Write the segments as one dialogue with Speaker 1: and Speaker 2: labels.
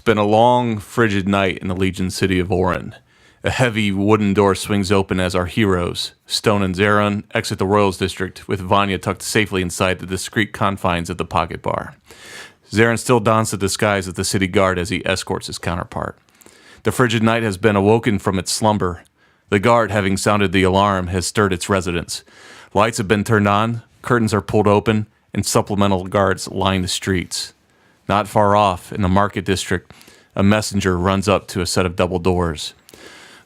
Speaker 1: been a long, frigid night in the Legion city of Orin. A heavy wooden door swings open as our heroes, Stone and Zaron, exit the Royals District, with Vanya tucked safely inside the discreet confines of the pocket bar. Zaron still dons the disguise of the city guard as he escorts his counterpart. The frigid night has been awoken from its slumber. The guard, having sounded the alarm, has stirred its residents. Lights have been turned on, curtains are pulled open, and supplemental guards line the streets. Not far off, in the market district, a messenger runs up to a set of double doors.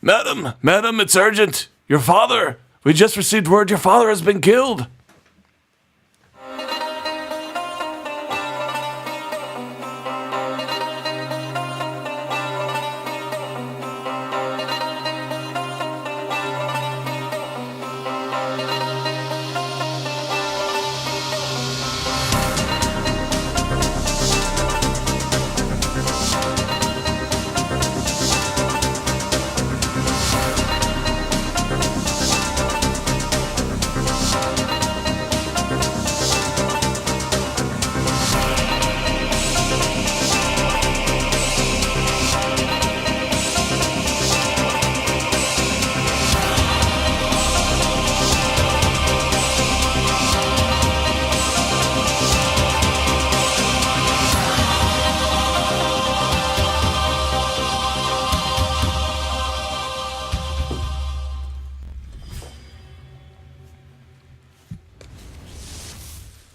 Speaker 1: Madam, it's urgent. Your father. We just received word your father has been killed.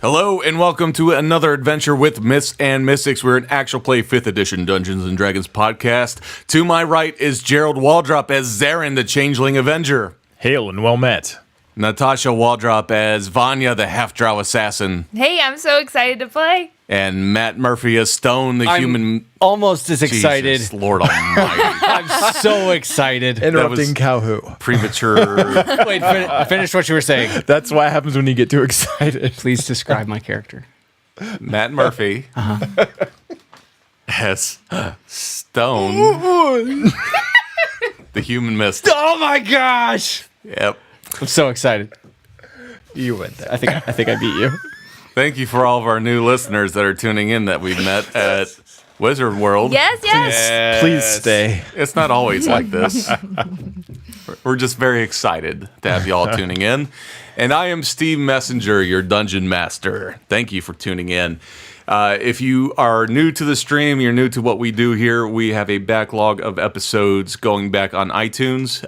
Speaker 1: Hello and welcome to another adventure with Myths and Mystics. We're an actual play 5th edition Dungeons & Dragons podcast. To my right is Gerald Waldrop as Zaron, the Changeling Avenger.
Speaker 2: Hail and well met.
Speaker 1: Natasha Waldrop as Vanya, the half-drow assassin.
Speaker 3: Hey, I'm so excited to play.
Speaker 1: And Matt Murphy as Stone, the human...
Speaker 4: almost as excited.
Speaker 1: Jesus, Lord Almighty.
Speaker 4: I'm so excited.
Speaker 2: Interrupting Cowhoo.
Speaker 1: Premature.
Speaker 4: Wait, finish what you were saying.
Speaker 2: That's what happens when you get too excited.
Speaker 4: Please describe my character.
Speaker 1: Matt Murphy as Stone, the human mystic.
Speaker 4: Oh my gosh!
Speaker 1: Yep.
Speaker 4: I'm so excited.
Speaker 2: You went there.
Speaker 4: I think I beat you.
Speaker 1: Thank you for all of our new listeners that are tuning in that we've met at Wizard World.
Speaker 3: Yes.
Speaker 2: Please stay.
Speaker 1: It's not always like this. We're just very excited to have you all tuning in. And I am Steve Messenger, your Dungeon Master. Thank you for tuning in. If you are new to the stream, you're new to what we do here, we have a backlog of episodes going back on iTunes.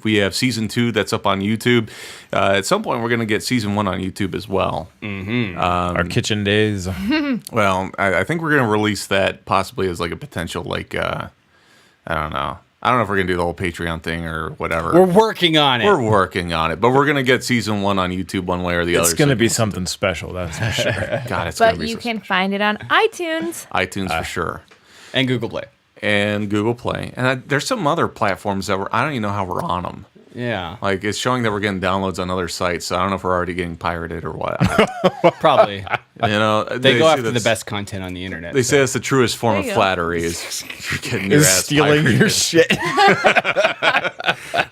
Speaker 1: We have Season 2 that's up on YouTube. At some point, we're going to get Season 1 on YouTube as well.
Speaker 2: Mm-hmm. Our kitchen days.
Speaker 1: Well, I think we're going to release that possibly as like a potential, like, I don't know. I don't know if we're going to do the whole Patreon thing or whatever.
Speaker 4: We're working on it.
Speaker 1: We're working on it, but we're going to get Season 1 on YouTube one way or the other.
Speaker 2: It's going to be something special, that's for sure.
Speaker 1: God, it's going to
Speaker 3: But
Speaker 1: be
Speaker 3: you can find it on iTunes.
Speaker 1: iTunes for sure.
Speaker 4: And Google Play.
Speaker 1: And Google Play. And there's some other platforms that I don't even know how we're on them.
Speaker 4: Yeah.
Speaker 1: Like, it's showing that we're getting downloads on other sites, so I don't know if we're already getting pirated or what.
Speaker 4: Probably.
Speaker 1: You know,
Speaker 4: They go after the best content on the internet.
Speaker 1: They say it's the truest form of
Speaker 3: There you go.
Speaker 1: flattery is getting your ass
Speaker 2: stealing
Speaker 1: pirated.
Speaker 2: your shit.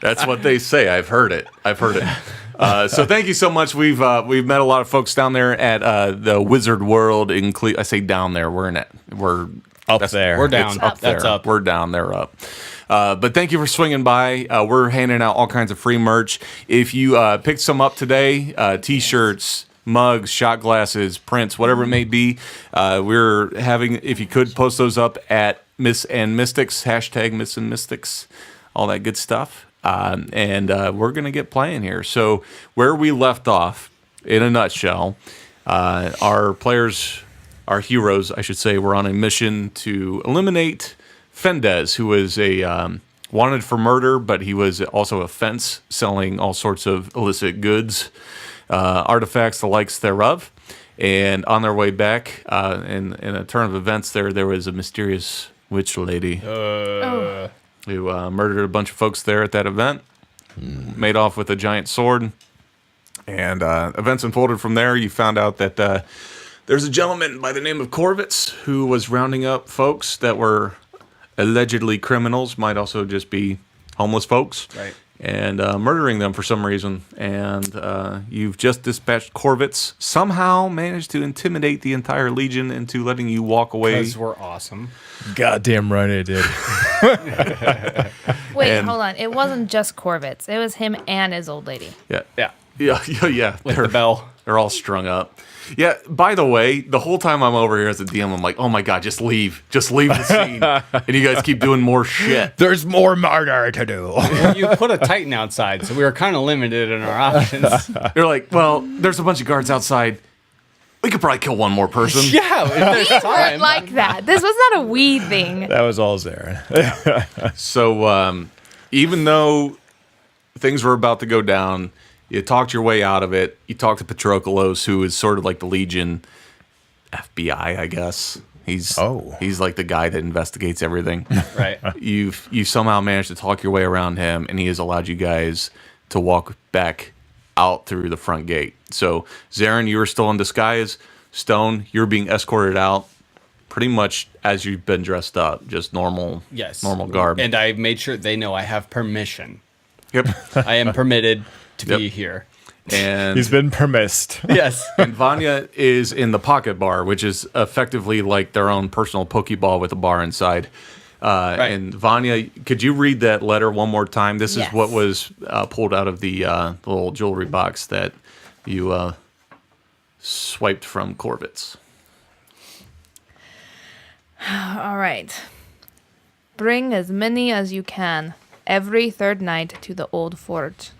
Speaker 1: That's what they say. I've heard it. So thank you so much. We've met a lot of folks down there at the Wizard World in I say down there. We're in it. We're
Speaker 2: Up there.
Speaker 4: We're down.
Speaker 1: It's up there.
Speaker 4: That's up.
Speaker 1: We're down. They're up. But thank you for swinging by. We're handing out all kinds of free merch. If you picked some up today, T-shirts, mugs, shot glasses, prints, whatever it may be, we're having, if you could, post those up at Myths and Mystics, hashtag Myths and Mystics, all that good stuff. And we're going to get playing here. So where we left off, in a nutshell, our players, our heroes, I should say, were on a mission to eliminate Fendez, who was a wanted for murder, but he was also a fence selling all sorts of illicit goods, artifacts, the likes thereof. And on their way back, in a turn of events, there was a mysterious witch lady who murdered a bunch of folks there at that event, made off with a giant sword. And events unfolded from there. You found out that there's a gentleman by the name of Corvitz who was rounding up folks that were allegedly criminals, might also just be homeless folks.
Speaker 4: Right.
Speaker 1: and murdering them for some reason. And you've just dispatched corvettes. Somehow managed to intimidate the entire legion into letting you walk away.
Speaker 4: Because we're awesome.
Speaker 2: Goddamn right I did.
Speaker 3: Wait,
Speaker 1: And-
Speaker 3: hold on. It wasn't just corvettes. It was him and his old lady.
Speaker 1: Yeah,
Speaker 4: Yeah.
Speaker 1: yeah.
Speaker 4: With the bell.
Speaker 1: They're all strung up. Yeah, by the way, the whole time I'm over here as a DM, I'm like, oh my God, just leave. Just leave the scene. And you guys keep doing more shit.
Speaker 2: There's more murder to do.
Speaker 4: You put a Titan outside, so we were kind of limited in our options.
Speaker 1: They're like, well, there's a bunch of guards outside. We could probably kill one more person.
Speaker 4: Yeah, if there's
Speaker 3: We weren't
Speaker 4: time.
Speaker 3: like that. This was not a we thing.
Speaker 2: That was all Zarin.
Speaker 1: So even though things were about to go down, you talked your way out of it. You talked to Patroklos, who is sort of like the Legion FBI, I guess. He's like the guy that investigates everything.
Speaker 4: Right.
Speaker 1: You somehow managed to talk your way around him, and he has allowed you guys to walk back out through the front gate. So, Zarin, you were still in disguise. Stone, you're being escorted out pretty much as you've been dressed up, just normal garb.
Speaker 4: And I made sure they know I have permission.
Speaker 1: Yep.
Speaker 4: I am permitted to
Speaker 1: Yep.
Speaker 4: be here.
Speaker 1: And
Speaker 2: He's been permissed.
Speaker 4: Yes.
Speaker 1: and Vanya is in the pocket bar, which is effectively like their own personal Pokeball with a bar inside.
Speaker 4: Right.
Speaker 1: And Vanya, could you read that letter one more time? This is
Speaker 3: Yes.
Speaker 1: what was pulled out of the little jewelry box that you swiped from Corvettes.
Speaker 3: All right. Bring as many as you can every third night to the old fort.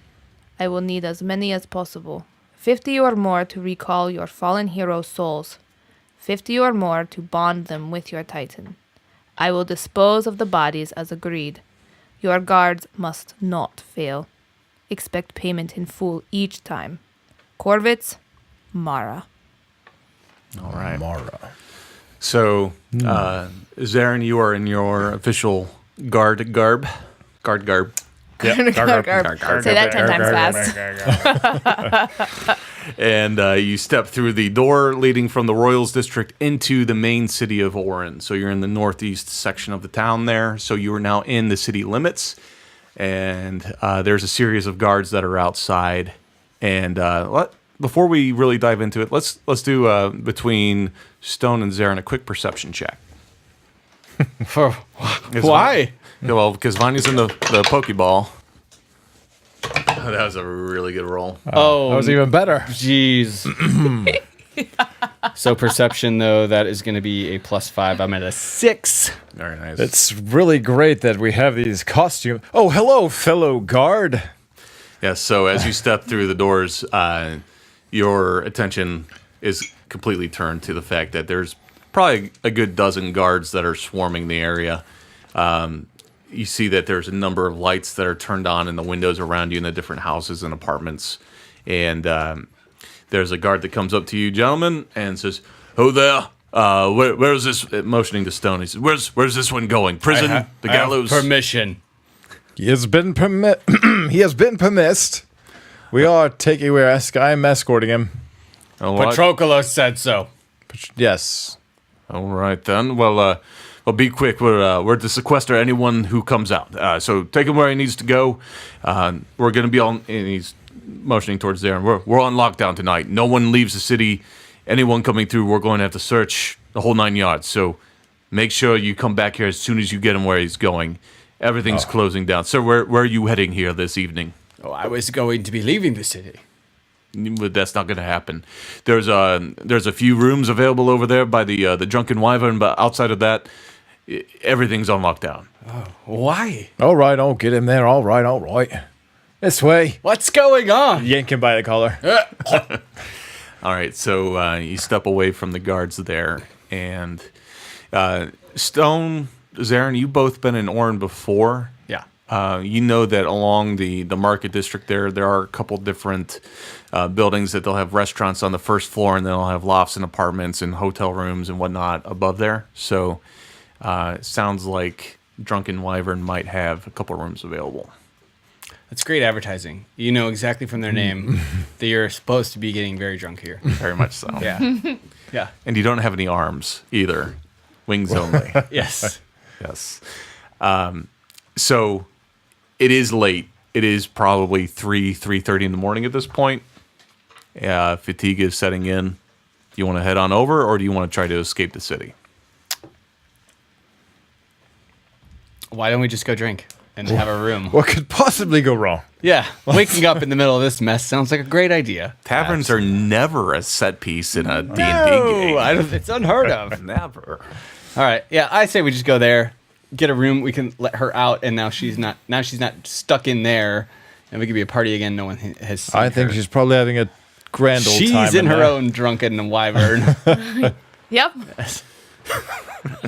Speaker 3: I will need as many as possible. 50 or more to recall your fallen heroes' souls. 50 or more to bond them with your Titan. I will dispose of the bodies as agreed. Your guards must not fail. Expect payment in full each time. Corvettes, Mara.
Speaker 1: All right.
Speaker 2: Mara.
Speaker 1: So, Zarin, you are in your official guard garb. Guard garb.
Speaker 2: Yep.
Speaker 3: Say that 10 times fast.
Speaker 1: And you step through the door leading from the Royals District into the main city of Orin. So you're in the northeast section of the town there. So you are now in the city limits. And there's a series of guards that are outside. And before we really dive into it, let's do between Stone and Zarin a quick perception check.
Speaker 4: Why?
Speaker 1: Well, because Vanya's in the Pokeball. That was a really good roll.
Speaker 4: Oh,
Speaker 2: That was even better.
Speaker 4: jeez. So perception, though, that is going to be a +5. I'm at a 6.
Speaker 1: Very nice.
Speaker 2: It's really great that we have these costumes. Oh, hello, fellow guard.
Speaker 1: Yeah, so as you step through the doors, your attention is completely turned to the fact that there's probably a good dozen guards that are swarming the area. You see that there's a number of lights that are turned on in the windows around you in the different houses and apartments. And there's a guard that comes up to you, gentlemen, and says, "Who there? Where's this?" Motioning to Stone. He says, "Where's this one going? Prison? The gallows?"
Speaker 4: Permission.
Speaker 2: He has been he has been permissed. We are I'm escorting him.
Speaker 1: All right.
Speaker 4: Patroklos said so.
Speaker 2: Yes.
Speaker 1: All right then. Well, be quick. We're to sequester anyone who comes out. So take him where he needs to go. We're going to be on. And he's motioning towards there. And we're on lockdown tonight. No one leaves the city. Anyone coming through, we're going to have to search the whole 9 yards. So make sure you come back here as soon as you get him where he's going. Everything's closing down. Sir, where are you heading here this evening?
Speaker 4: Oh, I was going to be leaving the city.
Speaker 1: But that's not going to happen. There's a few rooms available over there by the Drunken Wyvern, but outside of that, everything's on lockdown.
Speaker 4: Why?
Speaker 2: All right, I'll get him there. All right. This way.
Speaker 4: What's going on?
Speaker 2: Yank him by the collar.
Speaker 1: All right, so you step away from the guards there, and Stone, Zarin, you've both been in Orin before.
Speaker 4: Yeah.
Speaker 1: You know that along the market district there are a couple different buildings that they'll have restaurants on the first floor, and then they'll have lofts and apartments and hotel rooms and whatnot above there. So it sounds like Drunken Wyvern might have a couple rooms available.
Speaker 4: That's great advertising. You know exactly from their name that you're supposed to be getting very drunk here.
Speaker 1: Very much so.
Speaker 4: Yeah. Yeah.
Speaker 1: And you don't have any arms either. Wings only.
Speaker 4: Yes.
Speaker 1: Yes. So it is late It is probably 3:30 in the morning at this point. Fatigue is setting in. You want to head on over, or do you want to try to escape the city?
Speaker 4: Why don't we just go drink and have a room?
Speaker 2: What could possibly go wrong?
Speaker 4: Yeah, waking up in the middle of this mess sounds like a great idea.
Speaker 1: Taverns are never a set piece in a D&D
Speaker 4: No,
Speaker 1: game.
Speaker 4: it's unheard of.
Speaker 1: Never.
Speaker 4: All right, yeah, I say we just go there, get a room. We can let her out, and now she's not stuck in there, and we can be a party again. No one has seen
Speaker 2: I think
Speaker 4: her.
Speaker 2: she's probably having a grand old time.
Speaker 4: She's in her
Speaker 2: there.
Speaker 4: own drunken wyvern.
Speaker 3: Yep.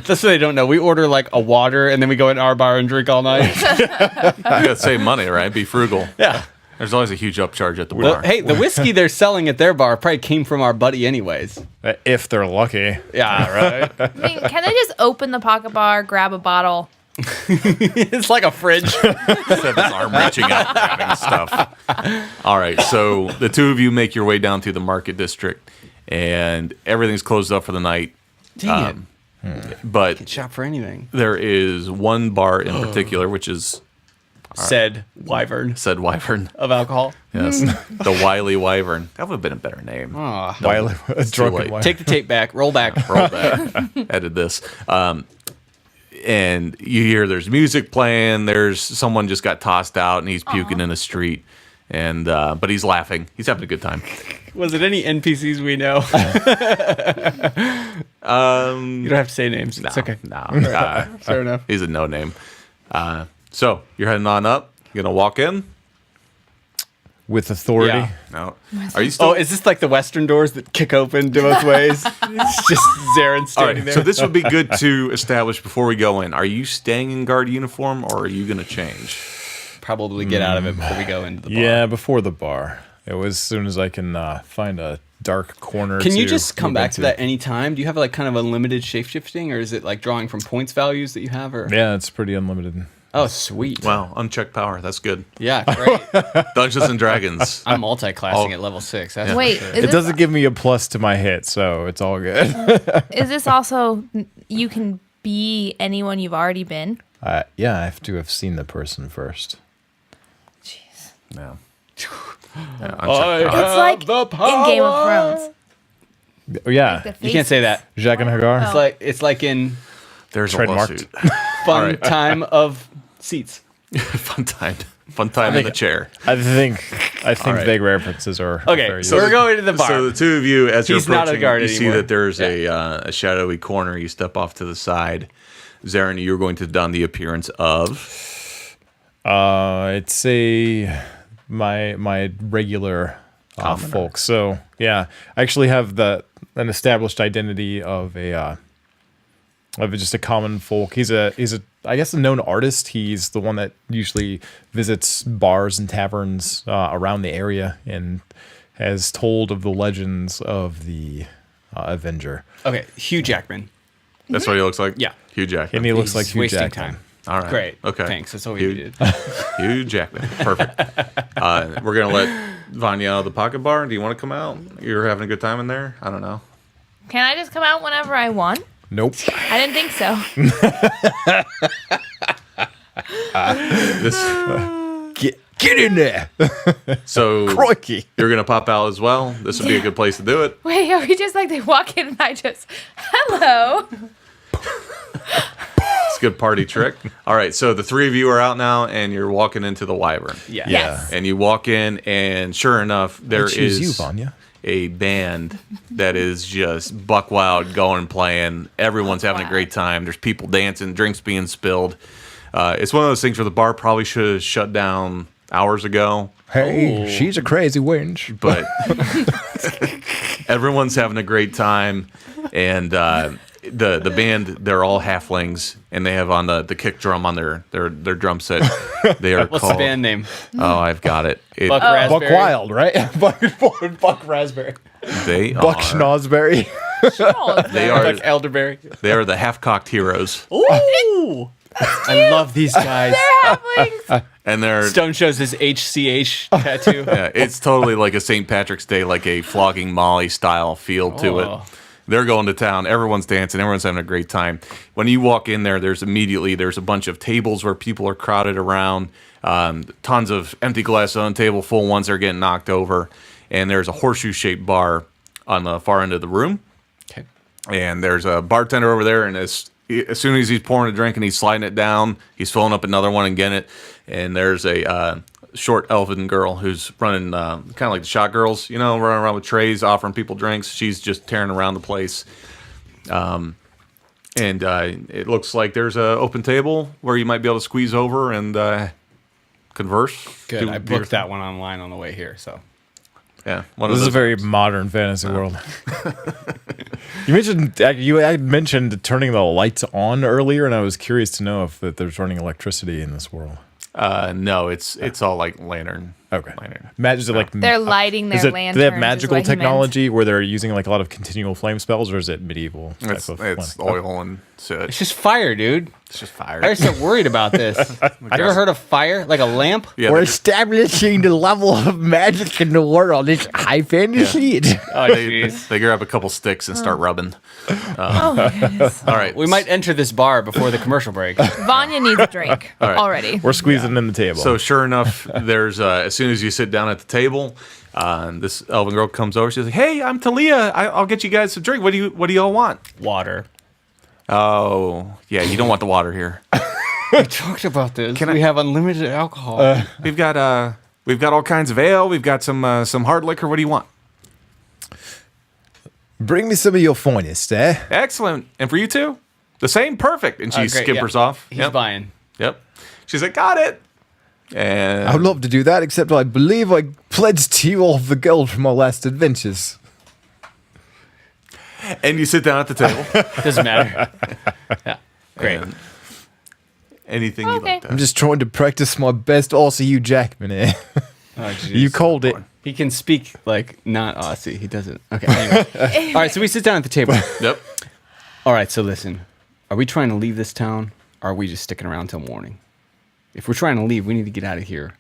Speaker 4: Just so they don't know, we order like a water, and then we go in our bar and drink all night.
Speaker 1: You gotta save money, right? Be frugal.
Speaker 4: Yeah.
Speaker 1: There's always a huge upcharge at the
Speaker 4: Well,
Speaker 1: bar.
Speaker 4: hey, the whiskey they're selling at their bar probably came from our buddy anyways.
Speaker 2: If they're lucky.
Speaker 4: Yeah, right.
Speaker 3: I mean, can I just open the pocket bar, grab a bottle?
Speaker 4: It's like a fridge.
Speaker 1: Instead of his arm reaching out and grabbing stuff. All right, so the two of you make your way down through the market district, and everything's closed up for the night.
Speaker 4: Dang
Speaker 1: But
Speaker 4: it. Shop for anything.
Speaker 1: there is one bar in particular, which is
Speaker 4: Said wyvern
Speaker 1: said Wyvern.
Speaker 4: of alcohol.
Speaker 1: Yes, the Wily Wyvern. That would have been a better name.
Speaker 4: Aw.
Speaker 2: While a
Speaker 1: late.
Speaker 2: drunken wife.
Speaker 4: Take the tape back. Roll back.
Speaker 1: Roll back. Edit this. And you hear there's music playing. There's someone just got tossed out and he's puking in the street. And but he's laughing. He's having a good time.
Speaker 4: Was it any NPCs we know? You don't have to say names. It's okay.
Speaker 1: No,
Speaker 4: Fair enough.
Speaker 1: he's a no name. So you're heading on up. You're gonna walk in.
Speaker 2: With authority.
Speaker 4: Yeah.
Speaker 1: No, are you still?
Speaker 4: Oh, is this like the Western doors that kick open both ways? It's just Zarin
Speaker 1: All
Speaker 4: standing
Speaker 1: right.
Speaker 4: there.
Speaker 1: So this would be good to establish before we go in. Are you staying in guard uniform or are you gonna change?
Speaker 4: Probably get out of it before we go into the bar.
Speaker 2: Yeah, before the bar. It was as soon as I can find a dark corner.
Speaker 4: Can you
Speaker 2: to
Speaker 4: just come
Speaker 2: move
Speaker 4: back to
Speaker 2: into.
Speaker 4: that any time? Do you have like kind of unlimited shape-shifting, or is it like drawing from points values that you have? Or
Speaker 2: Yeah, it's pretty unlimited.
Speaker 4: oh, sweet.
Speaker 1: Wow, unchecked power. That's good.
Speaker 4: Yeah, great.
Speaker 1: Dungeons and Dragons.
Speaker 4: I'm multi-classing
Speaker 1: Oh.
Speaker 4: at level 6. That's
Speaker 3: Wait,
Speaker 4: for sure.
Speaker 3: is
Speaker 2: It
Speaker 3: this,
Speaker 2: doesn't give me a plus to my hit, so it's all good.
Speaker 3: is this also you can be anyone you've already been?
Speaker 2: Yeah, I have to have seen the person first.
Speaker 3: Jeez.
Speaker 1: No.
Speaker 4: I
Speaker 3: It's
Speaker 4: have
Speaker 3: like
Speaker 4: the
Speaker 3: in Game of
Speaker 4: power.
Speaker 3: Thrones.
Speaker 2: Oh, yeah,
Speaker 3: The
Speaker 4: You can't say
Speaker 3: faces.
Speaker 4: that.
Speaker 2: Jacques and Hagar.
Speaker 4: It's like in
Speaker 1: There's a
Speaker 2: Trademarked.
Speaker 1: lawsuit.
Speaker 4: fun
Speaker 1: right.
Speaker 4: time of seats.
Speaker 1: Fun time. Fun time in the chair.
Speaker 2: I think
Speaker 1: right.
Speaker 2: vague references are
Speaker 4: Okay,
Speaker 2: very
Speaker 4: so
Speaker 2: useful.
Speaker 4: we're going to the bar.
Speaker 1: So the two of you, as
Speaker 4: He's
Speaker 1: you're
Speaker 4: not a
Speaker 1: approaching,
Speaker 4: guard
Speaker 1: you see
Speaker 4: anymore.
Speaker 1: that there's a shadowy corner. You step off to the side. Zarin, you're going to don the appearance of.
Speaker 2: It's my regular folk. So yeah, I actually have an established identity of just a common folk. He's a I guess a known artist. He's the one that usually visits bars and taverns around the area and has told of the legends of the Avenger.
Speaker 4: Okay, Hugh Jackman.
Speaker 1: That's what he looks like?
Speaker 4: Yeah.
Speaker 1: Hugh Jackman.
Speaker 2: And he looks like
Speaker 4: He's
Speaker 2: Hugh
Speaker 4: wasting
Speaker 2: Jackman.
Speaker 4: time.
Speaker 1: All right.
Speaker 4: Great.
Speaker 1: Okay.
Speaker 4: Thanks. That's all we
Speaker 1: Hugh,
Speaker 4: needed.
Speaker 1: Hugh Jackman. Perfect. We're going to let Vanya out of the pocket bar. Do you want to come out? You're having a good time in there? I don't know.
Speaker 3: Can I just come out whenever I want?
Speaker 2: Nope.
Speaker 3: I didn't think so.
Speaker 2: Get in there,
Speaker 1: So
Speaker 2: crikey.
Speaker 1: you're going to pop out as well. This would be a good place to do it.
Speaker 3: Wait, are we just like they walk in and I just hello?
Speaker 1: It's a good party trick. All right. So the three of you are out now and you're walking into the Wyvern.
Speaker 4: Yeah.
Speaker 3: Yes.
Speaker 1: And you walk in, and sure enough, there
Speaker 2: choose
Speaker 1: is
Speaker 2: you, Vanya.
Speaker 1: a band that is just buck wild going playing. Everyone's having a great time. There's people dancing, drinks being spilled. It's one of those things where the bar probably should have shut down hours ago,
Speaker 2: Hey, she's a crazy wench.
Speaker 1: but everyone's having a great time. And the band, they're all halflings, and they have on the kick drum on their drum set. They are
Speaker 4: What's
Speaker 1: called.
Speaker 4: the band name?
Speaker 1: Oh, I've got it.
Speaker 4: Buck Raspberry.
Speaker 2: Buck Wild, right? Buck Raspberry.
Speaker 1: They
Speaker 2: Buck
Speaker 1: are.
Speaker 2: Schnozberry.
Speaker 1: They are.
Speaker 4: Buck Elderberry.
Speaker 1: They are the half-cocked heroes,
Speaker 4: Ooh! I love these guys.
Speaker 3: Halflings.
Speaker 1: and they're.
Speaker 4: Stone shows his HCH tattoo.
Speaker 1: Yeah, it's totally like a St. Patrick's Day, like a flogging Molly style feel to
Speaker 4: Oh.
Speaker 1: it. They're going to town. Everyone's dancing. Everyone's having a great time. When you walk in there, there's a bunch of tables where people are crowded around. Tons of empty glass on the table, full ones are getting knocked over. And there's a horseshoe-shaped bar on the far end of the room.
Speaker 4: Okay.
Speaker 1: And there's a bartender over there, and as soon as he's pouring a drink and he's sliding it down, he's filling up another one and getting it. And there's a short elven girl who's running kind of like the shot girls, running around with trays, offering people drinks. She's just tearing around the place. And it looks like there's an open table where you might be able to squeeze over and converse.
Speaker 4: Good. I booked that one online on the way here, so.
Speaker 1: Yeah.
Speaker 2: This is a very modern fantasy world. You had mentioned turning the lights on earlier, and I was curious to know if that there's running electricity in this world.
Speaker 1: No, it's all like lantern.
Speaker 2: Okay.
Speaker 1: Lantern.
Speaker 2: Is it like
Speaker 3: They're lighting their lanterns.
Speaker 2: Do they have
Speaker 3: is
Speaker 2: magical
Speaker 3: what he meant.
Speaker 2: technology where they're using like a lot of continual flame spells, or is it medieval type
Speaker 1: It's
Speaker 2: of
Speaker 1: oil and soot.
Speaker 4: It's just fire, dude.
Speaker 1: It's just fire.
Speaker 4: I was so worried about this. Have you ever heard of fire? Like a lamp?
Speaker 1: Yeah,
Speaker 5: We're
Speaker 1: they-
Speaker 5: establishing the level of magic in the world. It's high fantasy.
Speaker 4: Oh, jeez.
Speaker 1: they grab a couple sticks and start rubbing.
Speaker 3: Oh my goodness.
Speaker 1: All right.
Speaker 4: We might enter this bar before the commercial break.
Speaker 3: Vanya needs a drink
Speaker 1: right.
Speaker 3: already.
Speaker 2: We're squeezing in the table.
Speaker 1: So sure enough, there's as soon as you sit down at the table, this elven girl comes over. She's like, "Hey, I'm Talia. I'll get you guys some drink. What do y'all want?"
Speaker 4: Water.
Speaker 1: Oh, yeah. You don't want the water here.
Speaker 4: We talked about this. We have unlimited alcohol.
Speaker 1: We've got all kinds of ale. We've got some hard liquor. What do you want?
Speaker 5: Bring me some of your finest, eh?
Speaker 1: Excellent. And for you too, the same. Perfect. And she
Speaker 4: Great,
Speaker 1: skippers
Speaker 4: yeah.
Speaker 1: off.
Speaker 4: He's buying.
Speaker 1: Yep. She's like, got it. And
Speaker 5: I would love to do that, except I believe I pledged to you all the gold from our last adventures.
Speaker 1: you sit down at the table.
Speaker 4: Doesn't matter. Yeah. Great.
Speaker 1: And anything you'd
Speaker 3: Okay.
Speaker 1: like to.
Speaker 5: I'm just trying to practice my best Aussie Jackman here.
Speaker 4: Oh, jeez.
Speaker 5: You called it.
Speaker 4: He can speak like not Aussie. He doesn't. Okay. Anyway. All right. So we sit down at the table.
Speaker 1: Yep.
Speaker 4: All right. So listen. Are we trying to leave this town? Or are we just sticking around till morning? If we're trying to leave, we need to get out of here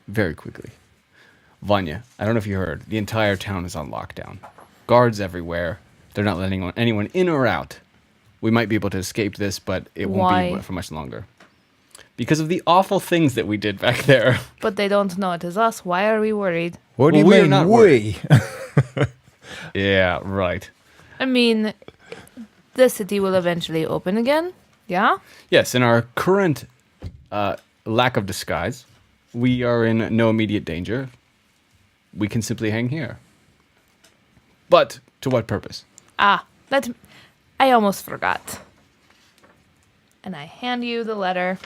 Speaker 4: very quickly. Vanya, I don't know if you heard. The entire town is on lockdown. Guards everywhere. They're not letting anyone in or out. We might be able to escape this, but it won't
Speaker 3: Why?
Speaker 4: be for much longer. Because of the awful things that we did back there.
Speaker 3: But they don't know it is us. Why are we worried?
Speaker 5: What do you
Speaker 4: Well, we're
Speaker 5: mean,
Speaker 4: not
Speaker 5: we?
Speaker 4: Yeah, right.
Speaker 3: I mean, the city will eventually open again. Yeah?
Speaker 4: Yes, in our current lack of disguise, we are in no immediate danger. We can simply hang here. But to what purpose?
Speaker 3: I almost forgot. And I hand you the letter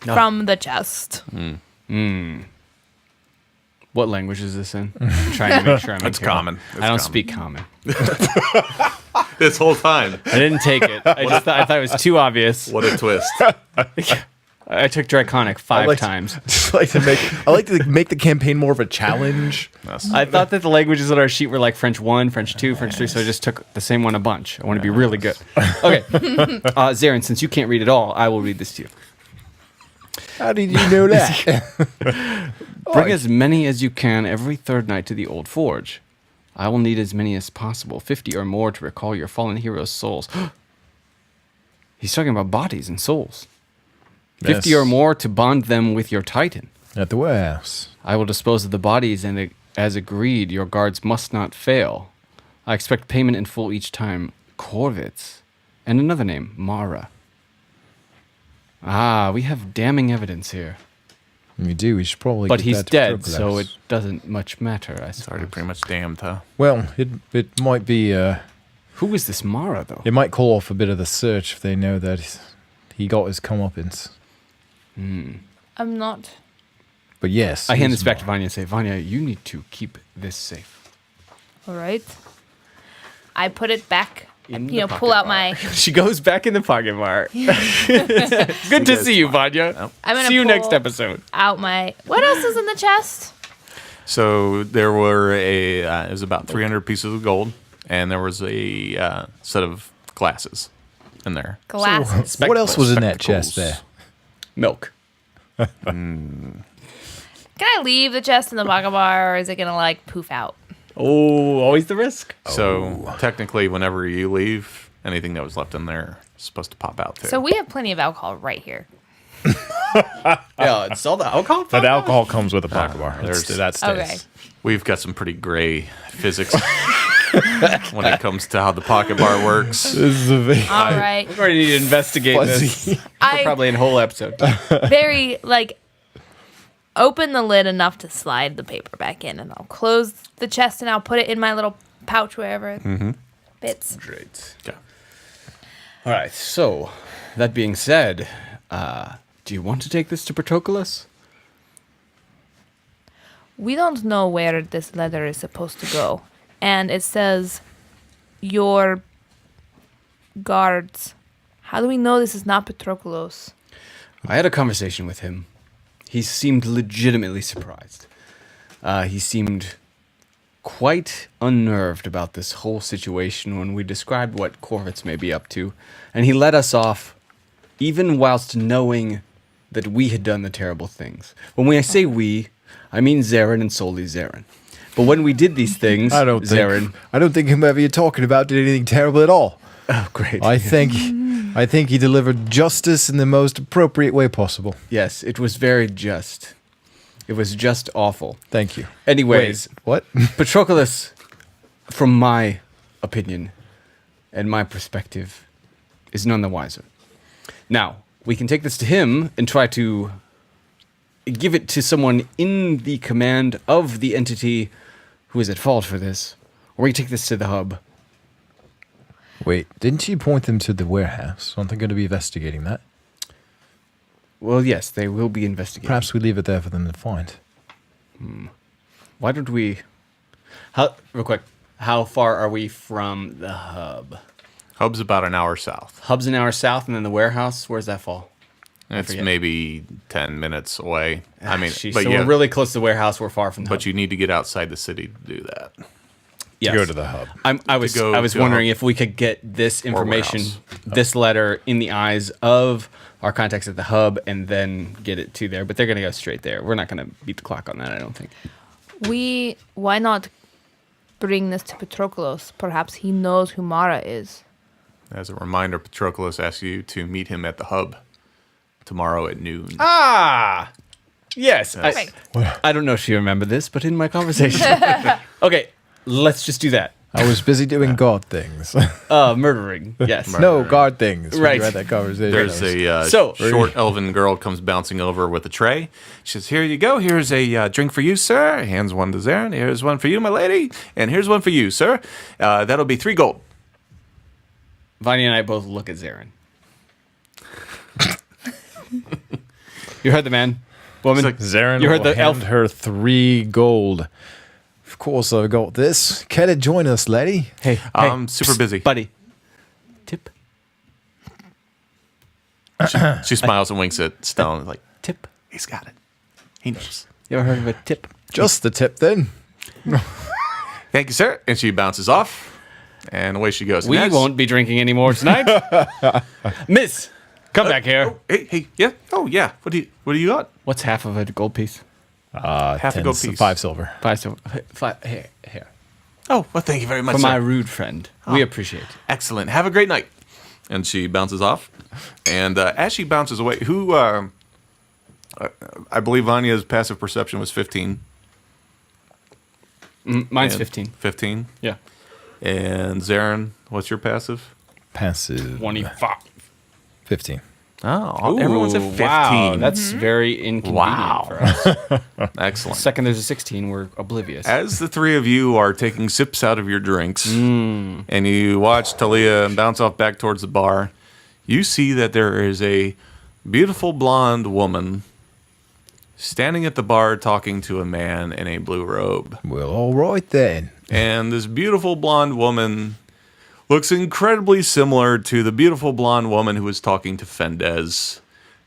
Speaker 3: from the chest.
Speaker 4: What language is this in? I'm trying to make sure I'm
Speaker 1: It's
Speaker 4: in
Speaker 1: common.
Speaker 4: I don't speak common.
Speaker 1: This whole time.
Speaker 4: I didn't take it. I thought it was too obvious.
Speaker 1: What a twist.
Speaker 4: I took Draconic five times.
Speaker 5: I like to make the campaign more of a challenge.
Speaker 4: I thought that the languages on our sheet were like French 1, French 2, French 3, so I just took the same one a bunch. I want to be really good. Okay. Zarin, since you can't read at all, I will read this to you.
Speaker 5: How did you know that?
Speaker 4: Bring as many as you can every third night to the Old Forge. I will need as many as possible, 50 or more, to recall your fallen heroes' souls. He's talking about bodies and souls. 50
Speaker 2: Yes.
Speaker 4: or more to bond them with your Titan.
Speaker 2: At the warehouse.
Speaker 4: I will dispose of the bodies, and as agreed, your guards must not fail. I expect payment in full each time. Corvitz. And another name, Mara. Ah, we have damning evidence here.
Speaker 5: We do. We should probably.
Speaker 4: But
Speaker 5: get
Speaker 4: he's
Speaker 5: that to
Speaker 4: dead,
Speaker 5: progress.
Speaker 4: so it doesn't much matter, I
Speaker 1: Already
Speaker 4: suppose.
Speaker 1: pretty much damned, huh?
Speaker 2: Well, it might be.
Speaker 4: Who is this Mara, though?
Speaker 2: It might call off a bit of the search if they know that he got his comeuppance.
Speaker 3: I'm not.
Speaker 2: But yes,
Speaker 4: I hand
Speaker 2: he's
Speaker 4: this back to Vanya and say, Vanya, you need to keep this safe.
Speaker 3: All right. I put it back.
Speaker 4: In
Speaker 3: You
Speaker 4: the
Speaker 3: know, pull
Speaker 4: pocket
Speaker 3: out
Speaker 4: bar.
Speaker 3: my.
Speaker 4: She goes back in the pocket bar. Good to see you, Vanya.
Speaker 3: I'm gonna
Speaker 4: See you next
Speaker 3: pull
Speaker 4: episode.
Speaker 3: Out my. What else is in the chest?
Speaker 1: So there were it was about 300 pieces of gold, and there was a set of glasses in there.
Speaker 3: Glasses.
Speaker 5: What else was in that
Speaker 1: Spectacles.
Speaker 5: chest there?
Speaker 4: Milk.
Speaker 3: Can I leave the chest in the pocket bar, or is it gonna like poof out?
Speaker 4: Oh, always the risk.
Speaker 1: So technically, whenever you leave, anything that was left in there is supposed to pop out too.
Speaker 3: So we have plenty of alcohol right here.
Speaker 4: Yeah, it's all the alcohol.
Speaker 2: But alcohol comes with a pocket bar.
Speaker 1: there's-
Speaker 2: That stays.
Speaker 3: Okay.
Speaker 1: We've got some pretty gray physics when it comes to how the pocket bar works.
Speaker 2: This is a big.
Speaker 3: All right.
Speaker 4: We're going to need to investigate this.
Speaker 3: I
Speaker 4: Probably a whole episode.
Speaker 3: very open the lid enough to slide the paper back in, and I'll close the chest and I'll put it in my little pouch wherever it fits.
Speaker 4: Great.
Speaker 1: Okay.
Speaker 4: All right. So, that being said, do you want to take this to Patroclus?
Speaker 3: We don't know where this letter is supposed to go, and it says your guards. How do we know this is not Patroclus?
Speaker 4: I had a conversation with him. He seemed legitimately surprised. He seemed quite unnerved about this whole situation when we described what Corvitz may be up to, and he let us off, even whilst knowing that we had done the terrible things. When I say we, I mean Zarin and solely Zarin. But when we did these things,
Speaker 5: I don't
Speaker 4: Zarin...
Speaker 5: think whomever you're talking about did anything terrible at all.
Speaker 4: Oh, great.
Speaker 5: I think he delivered justice in the most appropriate way possible.
Speaker 4: Yes, it was very just. It was just awful.
Speaker 5: Thank you.
Speaker 4: Anyways,
Speaker 5: What?
Speaker 4: Patroclus, from my opinion and my perspective, is none the wiser. Now, we can take this to him and try to give it to someone in the command of the entity who is at fault for this, or we take this to the hub.
Speaker 5: Wait, didn't you point them to the warehouse? Aren't they going to be investigating that?
Speaker 4: Well, yes, they will be investigating.
Speaker 5: Perhaps we leave it there for them to find.
Speaker 4: Why don't we... real quick, how far are we from the hub?
Speaker 1: Hub's about an hour south.
Speaker 4: Hub's an hour south, and then the warehouse, where's that fall?
Speaker 1: It's
Speaker 4: forget.
Speaker 1: maybe 10 minutes away. I mean,
Speaker 4: Jeez,
Speaker 1: but
Speaker 4: so
Speaker 1: yeah,
Speaker 4: we're really close to the warehouse. We're far from the hub.
Speaker 1: but you need to get outside the city to do that.
Speaker 4: Yes.
Speaker 2: To go to the hub.
Speaker 4: I was
Speaker 1: go to
Speaker 4: wondering
Speaker 1: a-
Speaker 4: if we could get this information,
Speaker 1: warehouse.
Speaker 4: this letter, in the eyes of our contacts at the hub, and then get it to there. But they're going to go straight there. We're not going to beat the clock on that, I don't think.
Speaker 3: Why not bring this to Patroclus? Perhaps he knows who Mara is.
Speaker 1: As a reminder, Patroclus asks you to meet him at the hub tomorrow at noon.
Speaker 4: Ah, yes.
Speaker 3: Okay.
Speaker 4: I don't know if you remember this, but in my conversation. Okay, let's just do that.
Speaker 5: I was busy doing guard things.
Speaker 4: Murdering. Yes.
Speaker 5: No, guard things. when
Speaker 4: Right.
Speaker 5: you had that conversation.
Speaker 1: There's a
Speaker 4: So-
Speaker 1: short elven girl comes bouncing over with a tray. She says, "Here you go. Here's a drink for you, sir." Hands one to Zarin. "Here's one for you, my lady. And here's one for you, sir. That'll be 3 gold."
Speaker 4: Vanya and I both look at Zarin. You heard the man, woman.
Speaker 1: It's like,
Speaker 2: Zarin
Speaker 4: You heard
Speaker 2: will
Speaker 4: the elf-
Speaker 2: hand her 3 gold.
Speaker 5: Of course, I've got this. Care to join us, lady?
Speaker 4: Hey,
Speaker 1: I'm super busy.
Speaker 4: buddy. Tip,
Speaker 1: She smiles and winks at Stone. Like,
Speaker 4: tip.
Speaker 1: he's got it. He knows.
Speaker 4: You ever heard of a tip?
Speaker 5: Just the tip, then.
Speaker 1: Thank you, sir. And she bounces off, and away she goes.
Speaker 4: We
Speaker 1: And as-
Speaker 4: won't be drinking anymore tonight. Miss, come back here.
Speaker 1: Hey, yeah. Oh, yeah. What do you got?
Speaker 4: What's half of a gold piece?
Speaker 1: Half a gold piece.
Speaker 2: 5 silver.
Speaker 4: Five. Here.
Speaker 1: Oh, well, thank you very much,
Speaker 4: For
Speaker 1: sir.
Speaker 4: my rude friend. We appreciate it.
Speaker 1: Excellent. Have a great night. And she bounces off. And as she bounces away, I believe Vanya's passive perception was 15.
Speaker 4: Mine's
Speaker 1: And
Speaker 4: 15.
Speaker 1: 15.
Speaker 4: Yeah.
Speaker 1: And Zarin, what's your passive?
Speaker 5: Passive.
Speaker 4: 25.
Speaker 5: 15.
Speaker 1: Oh, everyone's at 15.
Speaker 4: Wow, that's very inconvenient
Speaker 1: Wow.
Speaker 4: for us.
Speaker 1: Excellent.
Speaker 4: Second there's a 16, we're oblivious.
Speaker 1: As the three of you are taking sips out of your drinks, and you watch Talia bounce off back towards the bar, you see that there is a beautiful blonde woman standing at the bar talking to a man in a blue robe.
Speaker 5: Well, all right then.
Speaker 1: And this beautiful blonde woman looks incredibly similar to the beautiful blonde woman who was talking to Fendez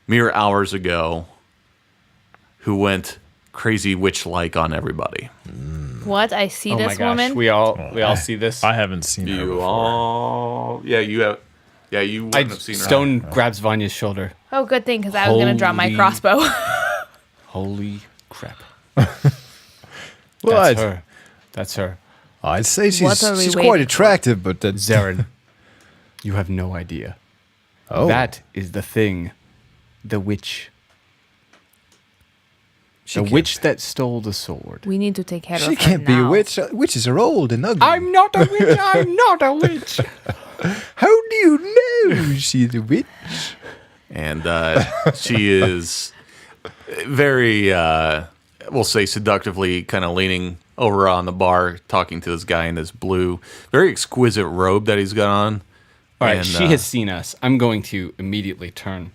Speaker 1: mere hours ago, who went crazy witch-like on everybody.
Speaker 3: What? I see
Speaker 4: Oh my
Speaker 3: this
Speaker 4: gosh,
Speaker 3: woman.
Speaker 4: we all see this.
Speaker 2: I haven't seen her
Speaker 1: You
Speaker 2: before.
Speaker 1: all, you have, you wouldn't have seen her.
Speaker 4: Stone grabs Vanya's shoulder.
Speaker 3: Oh, good thing, because I was going to draw my
Speaker 4: Holy-
Speaker 3: crossbow.
Speaker 4: Holy crap.
Speaker 5: What?
Speaker 4: That's her. That's her.
Speaker 5: I'd say
Speaker 3: What are we
Speaker 5: she's
Speaker 3: waiting
Speaker 5: quite
Speaker 3: for?
Speaker 5: attractive, but that's
Speaker 4: Zarin, you have no idea.
Speaker 5: Oh,
Speaker 4: That is the thing. The witch.
Speaker 5: she
Speaker 4: The
Speaker 5: can't-
Speaker 4: witch that stole the sword.
Speaker 3: We need to take care of her
Speaker 5: She can't be a
Speaker 3: now.
Speaker 5: witch. Witches are old and ugly.
Speaker 4: I'm not a witch. I'm not a witch.
Speaker 5: How do you know she's a witch?
Speaker 1: And she is very, we'll say, seductively kind of leaning over on the bar, talking to this guy in this blue, very exquisite robe that he's got on.
Speaker 4: All right,
Speaker 1: And,
Speaker 4: she has seen us. I'm going to immediately turn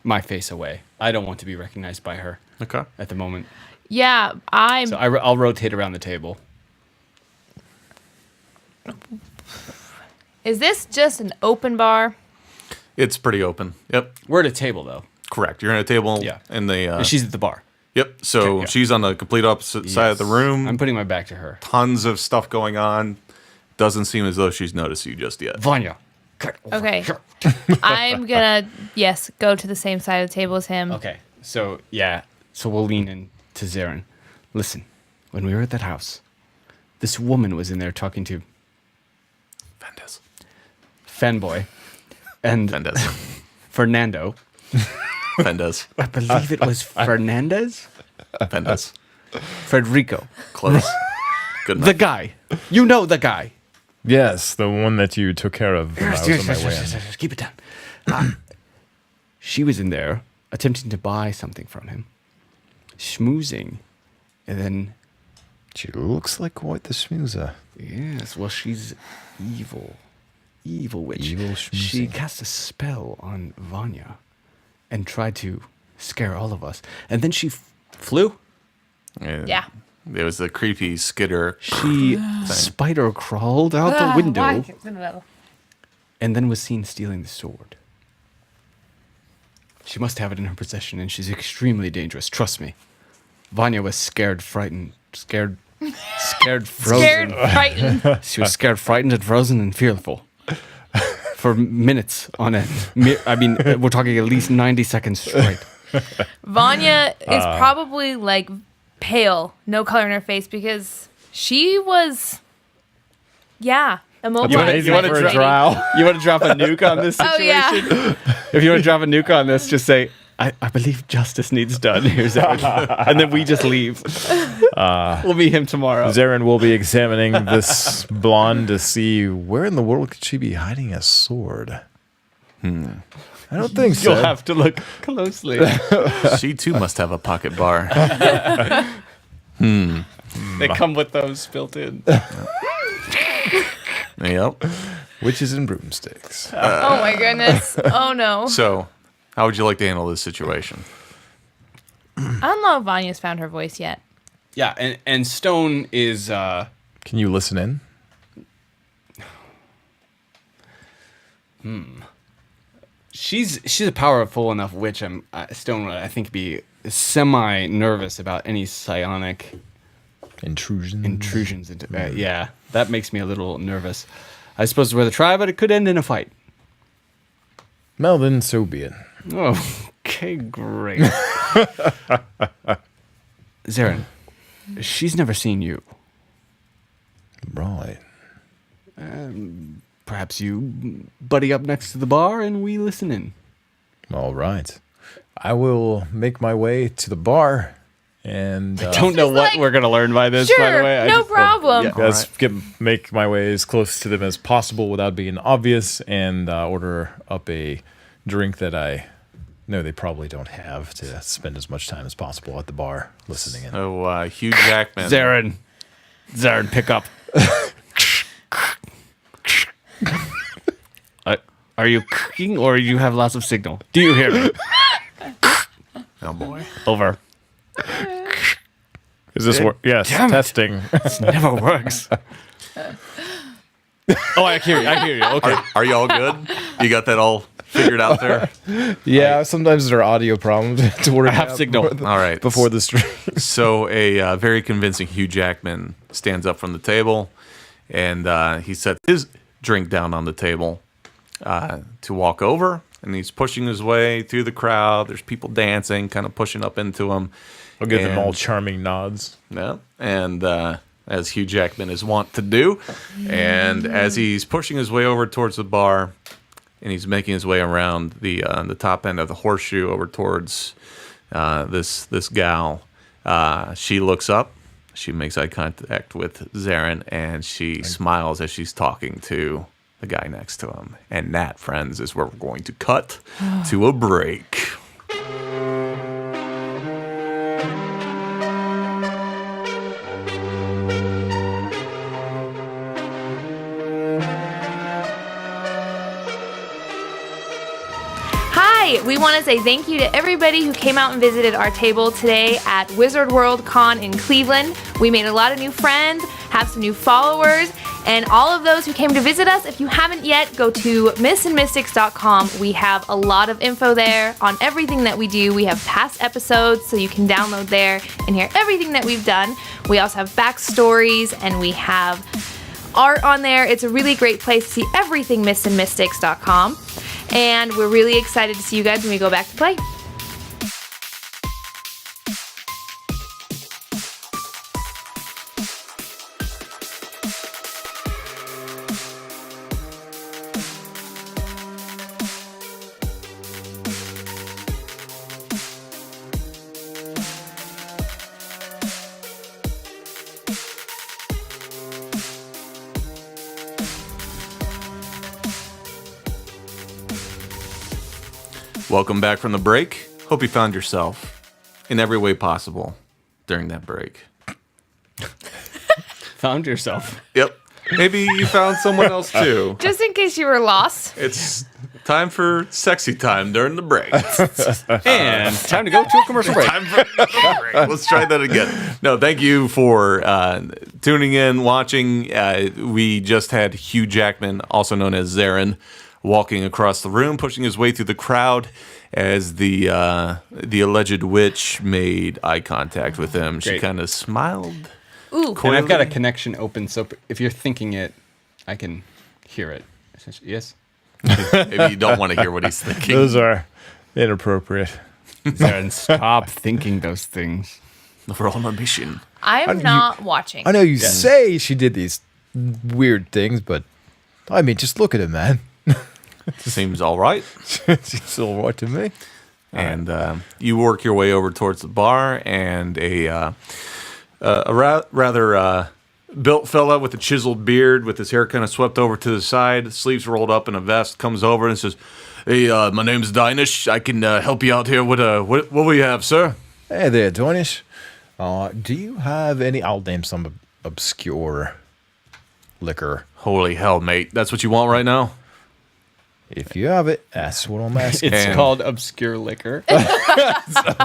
Speaker 4: my face away. I don't want to be recognized by her
Speaker 1: Okay.
Speaker 4: at the moment.
Speaker 3: Yeah, I'm.
Speaker 4: So I'll rotate around the table.
Speaker 3: Is this just an open bar?
Speaker 1: It's pretty open. Yep.
Speaker 4: We're at a table, though.
Speaker 1: Correct. You're at a table.
Speaker 4: Yeah.
Speaker 1: In the.
Speaker 4: And she's at the bar.
Speaker 1: Yep. So
Speaker 4: Okay, yeah.
Speaker 1: she's on the complete opposite side of the
Speaker 4: Yes.
Speaker 1: room.
Speaker 4: I'm putting my back to her.
Speaker 1: Tons of stuff going on. Doesn't seem as though she's noticed you just yet.
Speaker 4: Vanya. Get over
Speaker 3: Okay.
Speaker 4: here.
Speaker 3: I'm gonna go to the same side of the table as him.
Speaker 4: Okay. So, yeah. So we'll lean in to Zarin. Listen, when we were at that house, this woman was in there talking to
Speaker 1: Fendez.
Speaker 4: Fanboy and
Speaker 1: Fendez.
Speaker 4: Fernando.
Speaker 1: Fendez.
Speaker 4: I believe it was Fernandez?
Speaker 1: Fendez.
Speaker 4: Federico.
Speaker 1: Close. Good
Speaker 4: The
Speaker 1: enough.
Speaker 4: guy. You know the guy.
Speaker 2: Yes, the one that you took care of when I was on my way in.
Speaker 4: yes. Keep it down. She was in there attempting to buy something from him, schmoozing, and then,
Speaker 5: She looks like quite the schmoozer.
Speaker 4: yes, well, she's evil. Evil witch.
Speaker 5: Evil
Speaker 4: She
Speaker 5: schmoozing.
Speaker 4: cast a spell on Vanya and tried to scare all of us. And then she flew.
Speaker 1: And
Speaker 3: Yeah.
Speaker 1: There was the creepy skitter.
Speaker 4: She spider crawled out the window
Speaker 3: Well,
Speaker 4: and then was seen stealing the sword. She must have it in her possession, and she's extremely dangerous. Trust me. Vanya was scared, frightened, scared, frozen.
Speaker 3: Scared, frightened.
Speaker 4: She was scared, frightened, and frozen, and fearful for minutes on end. I mean, we're talking at least 90 seconds straight.
Speaker 3: Vanya is probably like pale, no color in her face because she was, immobilized.
Speaker 2: Amazing
Speaker 3: by
Speaker 2: for
Speaker 3: this
Speaker 2: a
Speaker 3: lady.
Speaker 2: drow.
Speaker 4: You want to drop a nuke on this
Speaker 3: Oh
Speaker 4: situation?
Speaker 3: yeah.
Speaker 4: If you want to drop a nuke on this, just say, I believe justice needs done. Here's everything. And then we just leave. We'll meet him tomorrow.
Speaker 2: Zarin will be examining this blonde to see where in the world could she be hiding a sword.
Speaker 5: I don't think so.
Speaker 4: You'll have to look closely.
Speaker 1: She too must have a pocket bar.
Speaker 4: They come with those built in.
Speaker 1: Yep.
Speaker 5: Witches and broomsticks.
Speaker 3: Oh my goodness. Oh no.
Speaker 1: So, how would you like to handle this situation?
Speaker 3: I don't know if Vanya's found her voice yet.
Speaker 4: Yeah, and Stone is
Speaker 2: Can you listen in?
Speaker 4: she's a powerful enough witch. Stone would, I think, be semi nervous about any psionic
Speaker 5: Intrusion.
Speaker 4: intrusions into. Yeah, that makes me a little nervous. I suppose we're the try, but it could end in a fight.
Speaker 2: Well, then so be it.
Speaker 4: Okay, great. Zarin, she's never seen you.
Speaker 5: Right.
Speaker 4: Perhaps you buddy up next to the bar and we listen in.
Speaker 5: All right. I will make my way to the bar and
Speaker 4: Don't know
Speaker 3: Just
Speaker 4: what
Speaker 3: like,
Speaker 4: we're gonna learn by this. by the
Speaker 3: Sure,
Speaker 4: way.
Speaker 3: no problem.
Speaker 4: yeah.
Speaker 2: Guys, make my way as close to them as possible without being obvious, and order up a drink that I know they probably don't have to spend as much time as possible at the bar listening in.
Speaker 1: Oh, Hugh Jackman.
Speaker 4: Zarin, pick up. Are you cooking or you have lots of signal? Do you hear me?
Speaker 1: Oh boy.
Speaker 4: Over.
Speaker 2: Is this work? Yes,
Speaker 4: Damn it.
Speaker 2: testing.
Speaker 4: This never works. Oh, I hear you. I hear you. Okay.
Speaker 1: Are you all good? You got that all figured out there?
Speaker 5: yeah, sometimes there are audio problems to work
Speaker 4: I have
Speaker 5: out
Speaker 4: signal.
Speaker 5: before
Speaker 1: All right.
Speaker 5: before the stream.
Speaker 1: So a very convincing Hugh Jackman stands up from the table, and he sets his drink down on the table to walk over, and he's pushing his way through the crowd. There's people dancing, kind of pushing up into him.
Speaker 2: I'll give them
Speaker 1: And-
Speaker 2: all charming nods.
Speaker 1: Yeah, and as Hugh Jackman is wont to do. And as he's pushing his way over towards the bar, and he's making his way around the top end of the horseshoe over towards this gal, she looks up. She makes eye contact with Zarin, and she smiles as she's talking to the guy next to him. And that, friends, is where we're going to cut to a break.
Speaker 3: We want to say thank you to everybody who came out and visited our table today at Wizard World Con in Cleveland. We made a lot of new friends, have some new followers, and all of those who came to visit us, if you haven't yet, go to mythsandmystics.com. We have a lot of info there on everything that we do. We have past episodes, so you can download there and hear everything that we've done. We also have backstories, and we have art on there. It's a really great place to see everything mythsandmystics.com. And we're really excited to see you guys when we go back to play.
Speaker 1: Welcome back from the break. Hope you found yourself in every way possible during that break.
Speaker 4: Found yourself.
Speaker 1: Yep. Maybe you found someone else too.
Speaker 3: Just in case you were lost.
Speaker 1: It's time for sexy time during the break.
Speaker 4: And time to go to a commercial break.
Speaker 1: Time for another break. Let's try that again. No, thank you for tuning in, watching. We just had Hugh Jackman, also known as Zarin, walking across the room, pushing his way through the crowd as the alleged witch made eye contact with him. She
Speaker 4: Great.
Speaker 1: kind of smiled.
Speaker 3: Ooh.
Speaker 4: And I've got a connection open, so if you're thinking it, I can hear it. Yes?
Speaker 1: Maybe you don't want to hear what he's thinking.
Speaker 2: Those are inappropriate.
Speaker 4: Zarin, stop thinking those things.
Speaker 1: We're on a mission.
Speaker 3: I'm not watching.
Speaker 5: I know you say she did these weird things, but I mean, just look at it, man.
Speaker 1: Seems all right.
Speaker 5: Seems all right to me.
Speaker 1: And you work your way over towards the bar, and a rather built fella with a chiseled beard, with his hair kind of swept over to the side, sleeves rolled up in a vest, comes over and says, "Hey, my name's Dinish. I can help you out here. What we have, sir?"
Speaker 5: Hey there, Dornish. Do you have any? I'll name some obscure liquor.
Speaker 1: Holy hell, mate! That's what you want right now?
Speaker 5: If you have it, that's what I'm asking.
Speaker 4: It's
Speaker 1: And-
Speaker 4: called obscure liquor.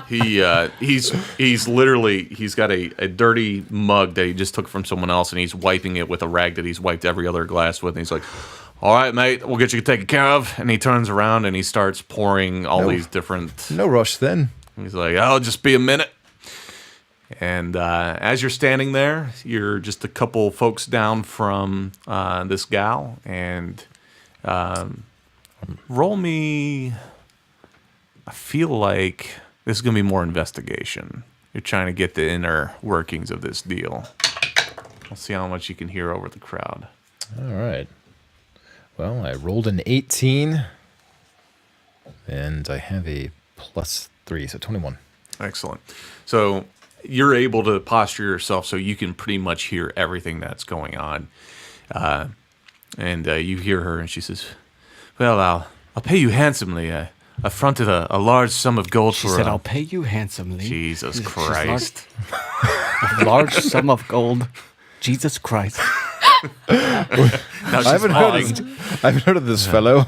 Speaker 1: He's literally got a dirty mug that he just took from someone else, and he's wiping it with a rag that he's wiped every other glass with. And he's like, "All right, mate, we'll get you taken care of." And he turns around and he starts pouring all these different.
Speaker 5: No rush then.
Speaker 1: He's like, "Oh, just be a minute." And as you're standing there, you're just a couple folks down from this gal, and roll me. I feel like this is going to be more investigation. You're trying to get the inner workings of this deal. We'll see how much you can hear over the crowd.
Speaker 5: All right. Well, I rolled an 18, and I have a +3, so 21.
Speaker 1: Excellent. So you're able to posture yourself so you can pretty much hear everything that's going on. And you hear her, and she says, "Well, I'll pay you handsomely. I fronted a large sum of gold
Speaker 4: She
Speaker 1: for
Speaker 4: said, "I'll pay you handsomely."
Speaker 1: Jesus
Speaker 4: She's
Speaker 1: Christ.
Speaker 4: A large sum of gold. Jesus Christ.
Speaker 1: Now she's
Speaker 5: I haven't heard of this fellow.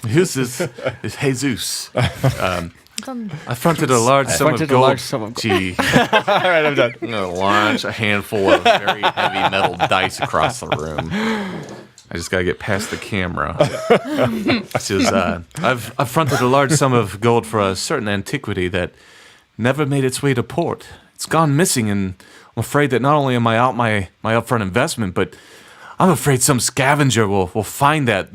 Speaker 1: Who's this? It's Jesus. I fronted a large sum of
Speaker 4: fronted a
Speaker 1: gold.
Speaker 4: large sum of gold.
Speaker 1: Gee. All right, I'm done. I'm going to launch a handful of very heavy metal dice across the room. I just got to get past the camera. It says, I've fronted a large sum of gold for a certain antiquity that never made its way to port. It's gone missing, and I'm afraid that not only am I out my upfront investment, but I'm afraid some scavenger will find that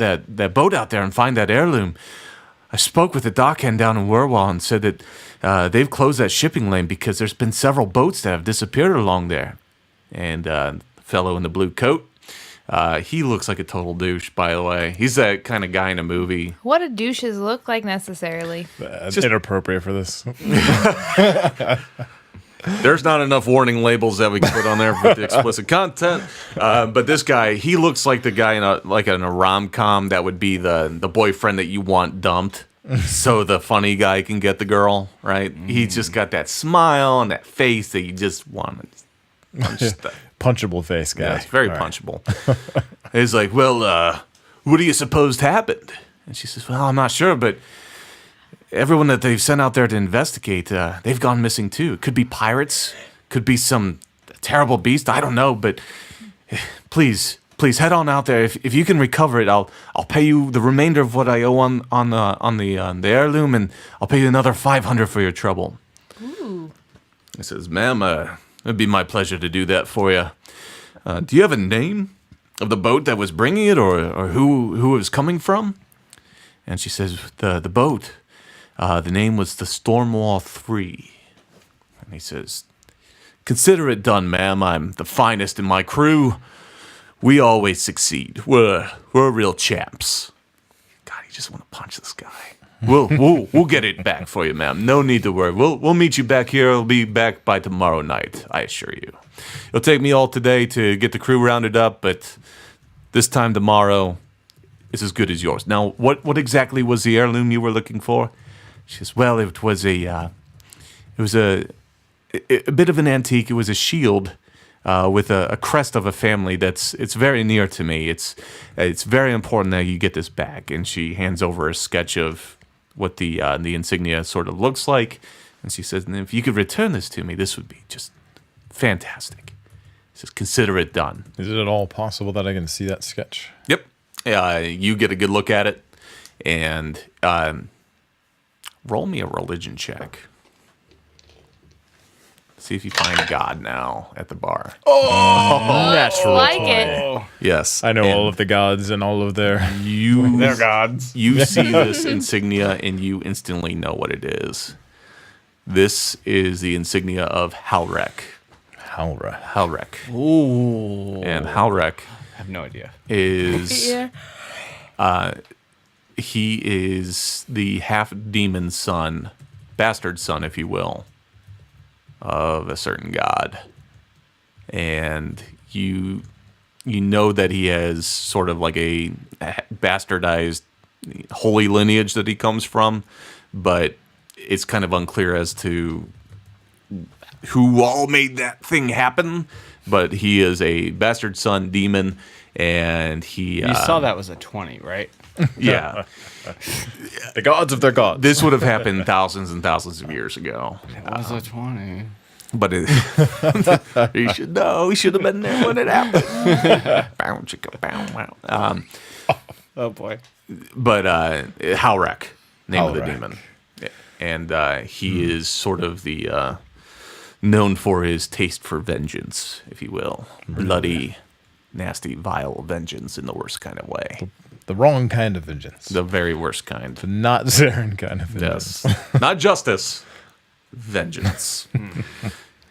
Speaker 1: boat out there and find that heirloom. I spoke with the dockhand down in Werwall and said that they've closed that shipping lane because there's been several boats that have disappeared along there. And fellow in the blue coat, he looks like a total douche, by the way. He's that kind of guy in a movie.
Speaker 3: What do douches look like necessarily?
Speaker 2: It's inappropriate for this.
Speaker 1: There's not enough warning labels that we can put on there for the explicit content. But this guy, he looks like the guy in a rom-com that would be the boyfriend that you want dumped. So the funny guy can get the girl, right? He's just got that smile and that face that you just want to punch stuff.
Speaker 2: Punchable face guy.
Speaker 1: Yeah, it's very
Speaker 2: All right.
Speaker 1: punchable. He's like, well, what do you suppose happened? And she says, well, I'm not sure, but everyone that they've sent out there to investigate, they've gone missing too. It could be pirates, could be some terrible beast. I don't know, but please head on out there. If you can recover it, I'll pay you the remainder of what I owe on the heirloom, and I'll pay you another 500 for your trouble.
Speaker 3: Ooh.
Speaker 1: He says, ma'am, it'd be my pleasure to do that for you. Do you have a name of the boat that was bringing it, or who it was coming from? And she says, the boat, the name was the Stormwall 3. And he says, consider it done, ma'am. I'm the finest in my crew. We always succeed. We're real champs. God, you just want to punch this guy. We'll get it back for you, ma'am. No need to worry. We'll meet you back here. We'll be back by tomorrow night, I assure you. It'll take me all today to get the crew rounded up, but this time tomorrow is as good as yours. Now, what exactly was the heirloom you were looking for? She says, well, it was a bit of an antique. It was a shield with a crest of a family it's very near to me. It's very important that you get this back. And she hands over a sketch of what the insignia sort of looks like, and she says, and if you could return this to me, this would be just fantastic. She says, consider it done.
Speaker 2: Is it at all possible that I can see that sketch?
Speaker 1: Yep. You get a good look at it, and roll me a religion check. See if you find God now at the bar.
Speaker 2: Natural
Speaker 3: Like
Speaker 2: 20.
Speaker 3: it.
Speaker 1: Yes.
Speaker 2: I know
Speaker 1: and
Speaker 2: all of the gods and all of their
Speaker 4: gods.
Speaker 1: You see this insignia, and you instantly know what it is. This is the insignia of Halrek.
Speaker 2: Halra.
Speaker 1: Halrek.
Speaker 4: Ooh.
Speaker 1: And Halrek
Speaker 4: I have no idea.
Speaker 1: is...
Speaker 3: Yeah.
Speaker 1: He is the half-demon son, bastard son, if you will, of a certain god. And you know that he has sort of like a bastardized holy lineage that he comes from, but it's kind of unclear as to who all made that thing happen. But he is a bastard son demon, and he...
Speaker 4: You saw that was a 20, right?
Speaker 1: Yeah.
Speaker 2: The gods of their gods.
Speaker 1: This would have happened thousands and thousands of years ago.
Speaker 4: It was a 20.
Speaker 1: But you should know. He should have been there when it happened. Bow, chicka, bow, wow.
Speaker 4: Oh, boy.
Speaker 1: But Halrek, name of the
Speaker 2: Halrek.
Speaker 1: demon. And he is sort of the known for his taste for vengeance, if you will. Bloody, nasty, vile vengeance in the worst kind of way.
Speaker 2: The wrong kind of vengeance.
Speaker 1: The very worst kind.
Speaker 2: The not Zarin kind of vengeance.
Speaker 1: Yes. Not justice. Vengeance.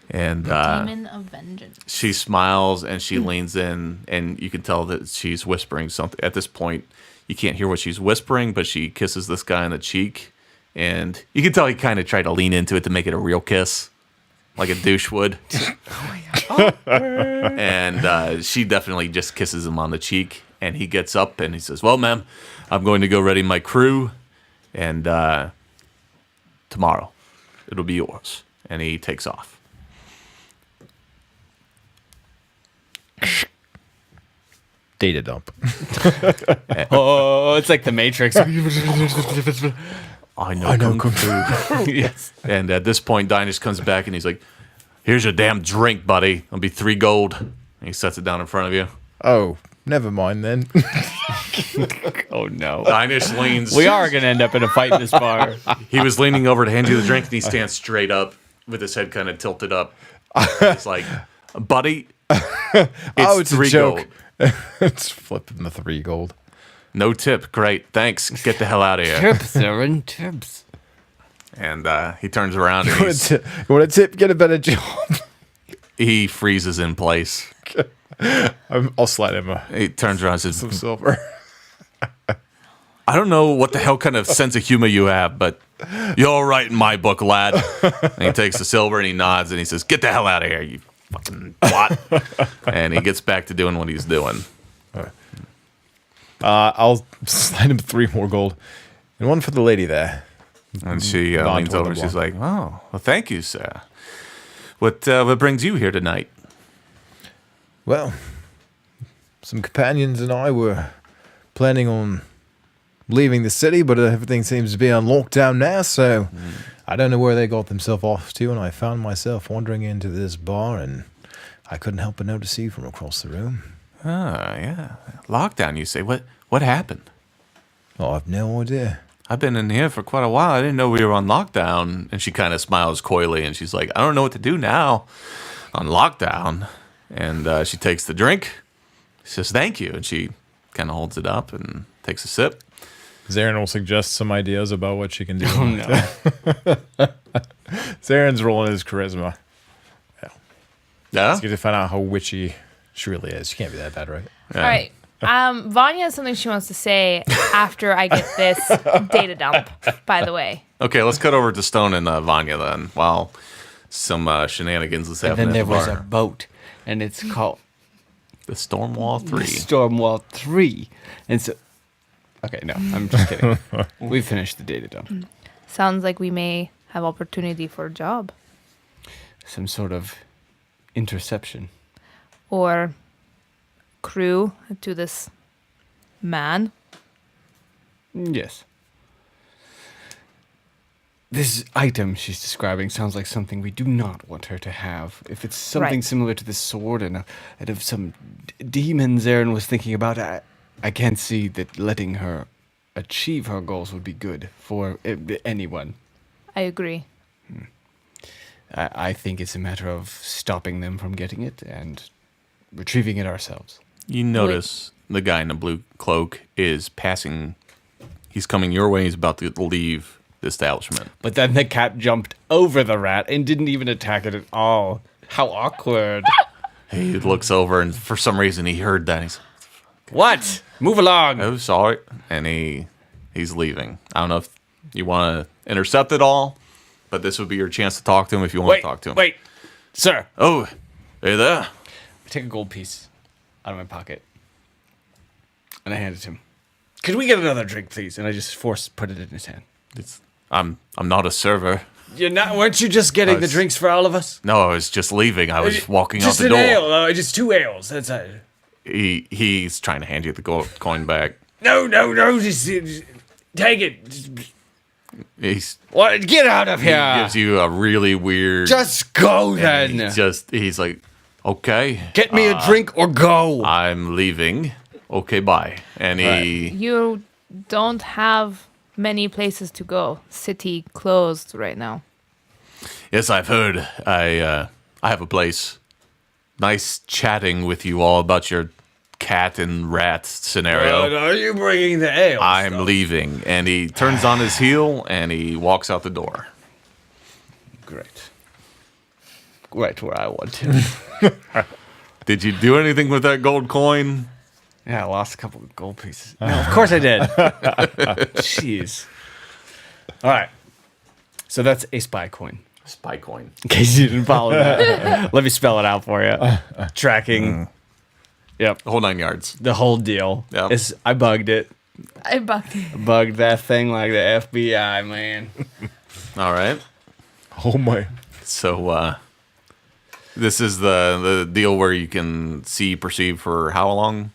Speaker 1: And
Speaker 3: Demon of vengeance.
Speaker 1: she smiles and she leans in, and you can tell that she's whispering something. At this point, you can't hear what she's whispering, but she kisses this guy on the cheek, and you can tell he kind of tried to lean into it to make it a real kiss, like a douche would. And she definitely just kisses him on the cheek, and he gets up and he says, well, ma'am, I'm going to go ready my crew, and tomorrow it'll be yours. And he takes off.
Speaker 5: Data dump.
Speaker 4: Oh, it's like the Matrix.
Speaker 1: I know Kung Fu. Yes. And at this point, Dinus comes back and he's like, here's your damn drink, buddy. It'll be 3 gold. And he sets it down in front of you.
Speaker 2: Oh, never mind then.
Speaker 4: Oh, no.
Speaker 1: Dinus leans.
Speaker 4: We are going to end up in a fight in this bar.
Speaker 1: He was leaning over to hand you the drink, and he stands straight up with his head kind of tilted up. He's like, buddy, it's
Speaker 2: a
Speaker 1: 3
Speaker 2: joke.
Speaker 1: gold.
Speaker 2: It's flipping the 3 gold.
Speaker 1: No tip. Great. Thanks. Get the hell out of here.
Speaker 4: Tips, Aaron, tips.
Speaker 1: And he turns around and
Speaker 2: You want a tip? Get a better job.
Speaker 1: He freezes in place.
Speaker 2: I'll slide him
Speaker 1: He turns around and says,
Speaker 2: some silver.
Speaker 1: I don't know what the hell kind of sense of humor you have, but you're all right in my book, lad. And he takes the silver and he nods and he says, get the hell out of here, you fucking twat. And he gets back to doing what he's doing.
Speaker 2: I'll slide him 3 more gold. And 1 for the lady there.
Speaker 1: And she
Speaker 2: Nod
Speaker 1: leans
Speaker 2: toward
Speaker 1: over
Speaker 2: the
Speaker 1: and she's
Speaker 2: wall.
Speaker 1: like, oh, well, thank you, sir. What brings you here tonight?
Speaker 5: Well, some companions and I were planning on leaving the city, but everything seems to be on lockdown now, so I don't know where they got themselves off to, and I found myself wandering into this bar, and I couldn't help but notice you from across the room.
Speaker 1: Oh, yeah. Lockdown, you say. What happened?
Speaker 5: Oh, I've no idea.
Speaker 1: I've been in here for quite a while. I didn't know we were on lockdown. And she kind of smiles coyly, and she's like, I don't know what to do now on lockdown. And she takes the drink. She says, thank you. And she kind of holds it up and takes a sip.
Speaker 2: Zarin will suggest some ideas about what she can do.
Speaker 4: Oh, no.
Speaker 2: Zarin's rolling his charisma.
Speaker 1: Yeah?
Speaker 2: Let's get to find out how witchy she really is. She can't be that bad, right?
Speaker 1: Yeah.
Speaker 3: All right. Vanya has something she wants to say after I get this data dump, by the way.
Speaker 1: Okay, let's cut over to Stone and Vanya then, while some shenanigans is
Speaker 4: And
Speaker 1: happening
Speaker 4: then
Speaker 1: at
Speaker 4: there
Speaker 1: the
Speaker 4: was a
Speaker 1: bar.
Speaker 4: boat, and it's called
Speaker 1: The Stormwall 3.
Speaker 4: Stormwall 3. And so, okay, no, I'm just kidding. We finished the data dump.
Speaker 3: Sounds like we may have opportunity for a job.
Speaker 4: Some sort of interception.
Speaker 3: Or crew to this man.
Speaker 4: Yes. This item she's describing sounds like something we do not want her to have. If it's something
Speaker 3: Right.
Speaker 4: similar to this sword and of some demons Zarin was thinking about, I can't see that letting her achieve her goals would be good for anyone.
Speaker 3: I agree.
Speaker 4: I think it's a matter of stopping them from getting it and retrieving it ourselves.
Speaker 1: You notice the guy in the blue cloak is passing. He's coming your way. He's about to leave the establishment.
Speaker 4: But then the cat jumped over the rat and didn't even attack it at all. How awkward.
Speaker 1: He looks over, and for some reason, he heard that. He's
Speaker 4: What? Move along.
Speaker 1: oh, sorry. And he's leaving. I don't know if you want to intercept it all, but this would be your chance to talk to him if you want to talk to him.
Speaker 4: Wait, sir.
Speaker 1: Oh, hey there.
Speaker 4: I take a gold piece out of my pocket and I hand it to him. Could we get another drink, please? And I just put it in his hand.
Speaker 1: I'm not a server.
Speaker 4: You're not? Weren't you just getting the
Speaker 1: was-
Speaker 4: drinks for all of us?
Speaker 1: No, I was just leaving. I was walking out
Speaker 4: just
Speaker 1: the
Speaker 4: an
Speaker 1: door.
Speaker 4: ale. Just 2 ales. That's it.
Speaker 1: He's trying to hand you the gold coin back.
Speaker 4: No. Just take it.
Speaker 1: He's
Speaker 4: What? Get out of
Speaker 1: he
Speaker 4: here.
Speaker 1: gives you a really weird.
Speaker 4: Just go
Speaker 1: and
Speaker 4: then.
Speaker 1: he's like, okay,
Speaker 4: Get me a drink or go.
Speaker 1: I'm leaving. Okay, bye. And he
Speaker 3: You don't have many places to go. City closed right now.
Speaker 1: yes, I've heard. I have a place. Nice chatting with you all about your cat and rat scenario.
Speaker 4: Are you bringing the ale?
Speaker 1: I'm leaving. And he turns on his heel and he walks out the door.
Speaker 4: Great. Right where I want to.
Speaker 1: Did you do anything with that gold coin?
Speaker 4: Yeah, I lost a couple of gold pieces. No, of course I did. Jeez. All right. So that's a spy coin.
Speaker 1: Spy coin.
Speaker 4: In case you didn't follow that. Let me spell it out for you. Tracking. Yep.
Speaker 1: The whole 9 yards.
Speaker 4: The whole deal.
Speaker 1: Yep.
Speaker 4: I bugged it.
Speaker 3: I bugged you.
Speaker 4: Bugged that thing like the FBI, man.
Speaker 1: All right.
Speaker 2: Oh my.
Speaker 1: So this is the deal where you can see, perceive for how long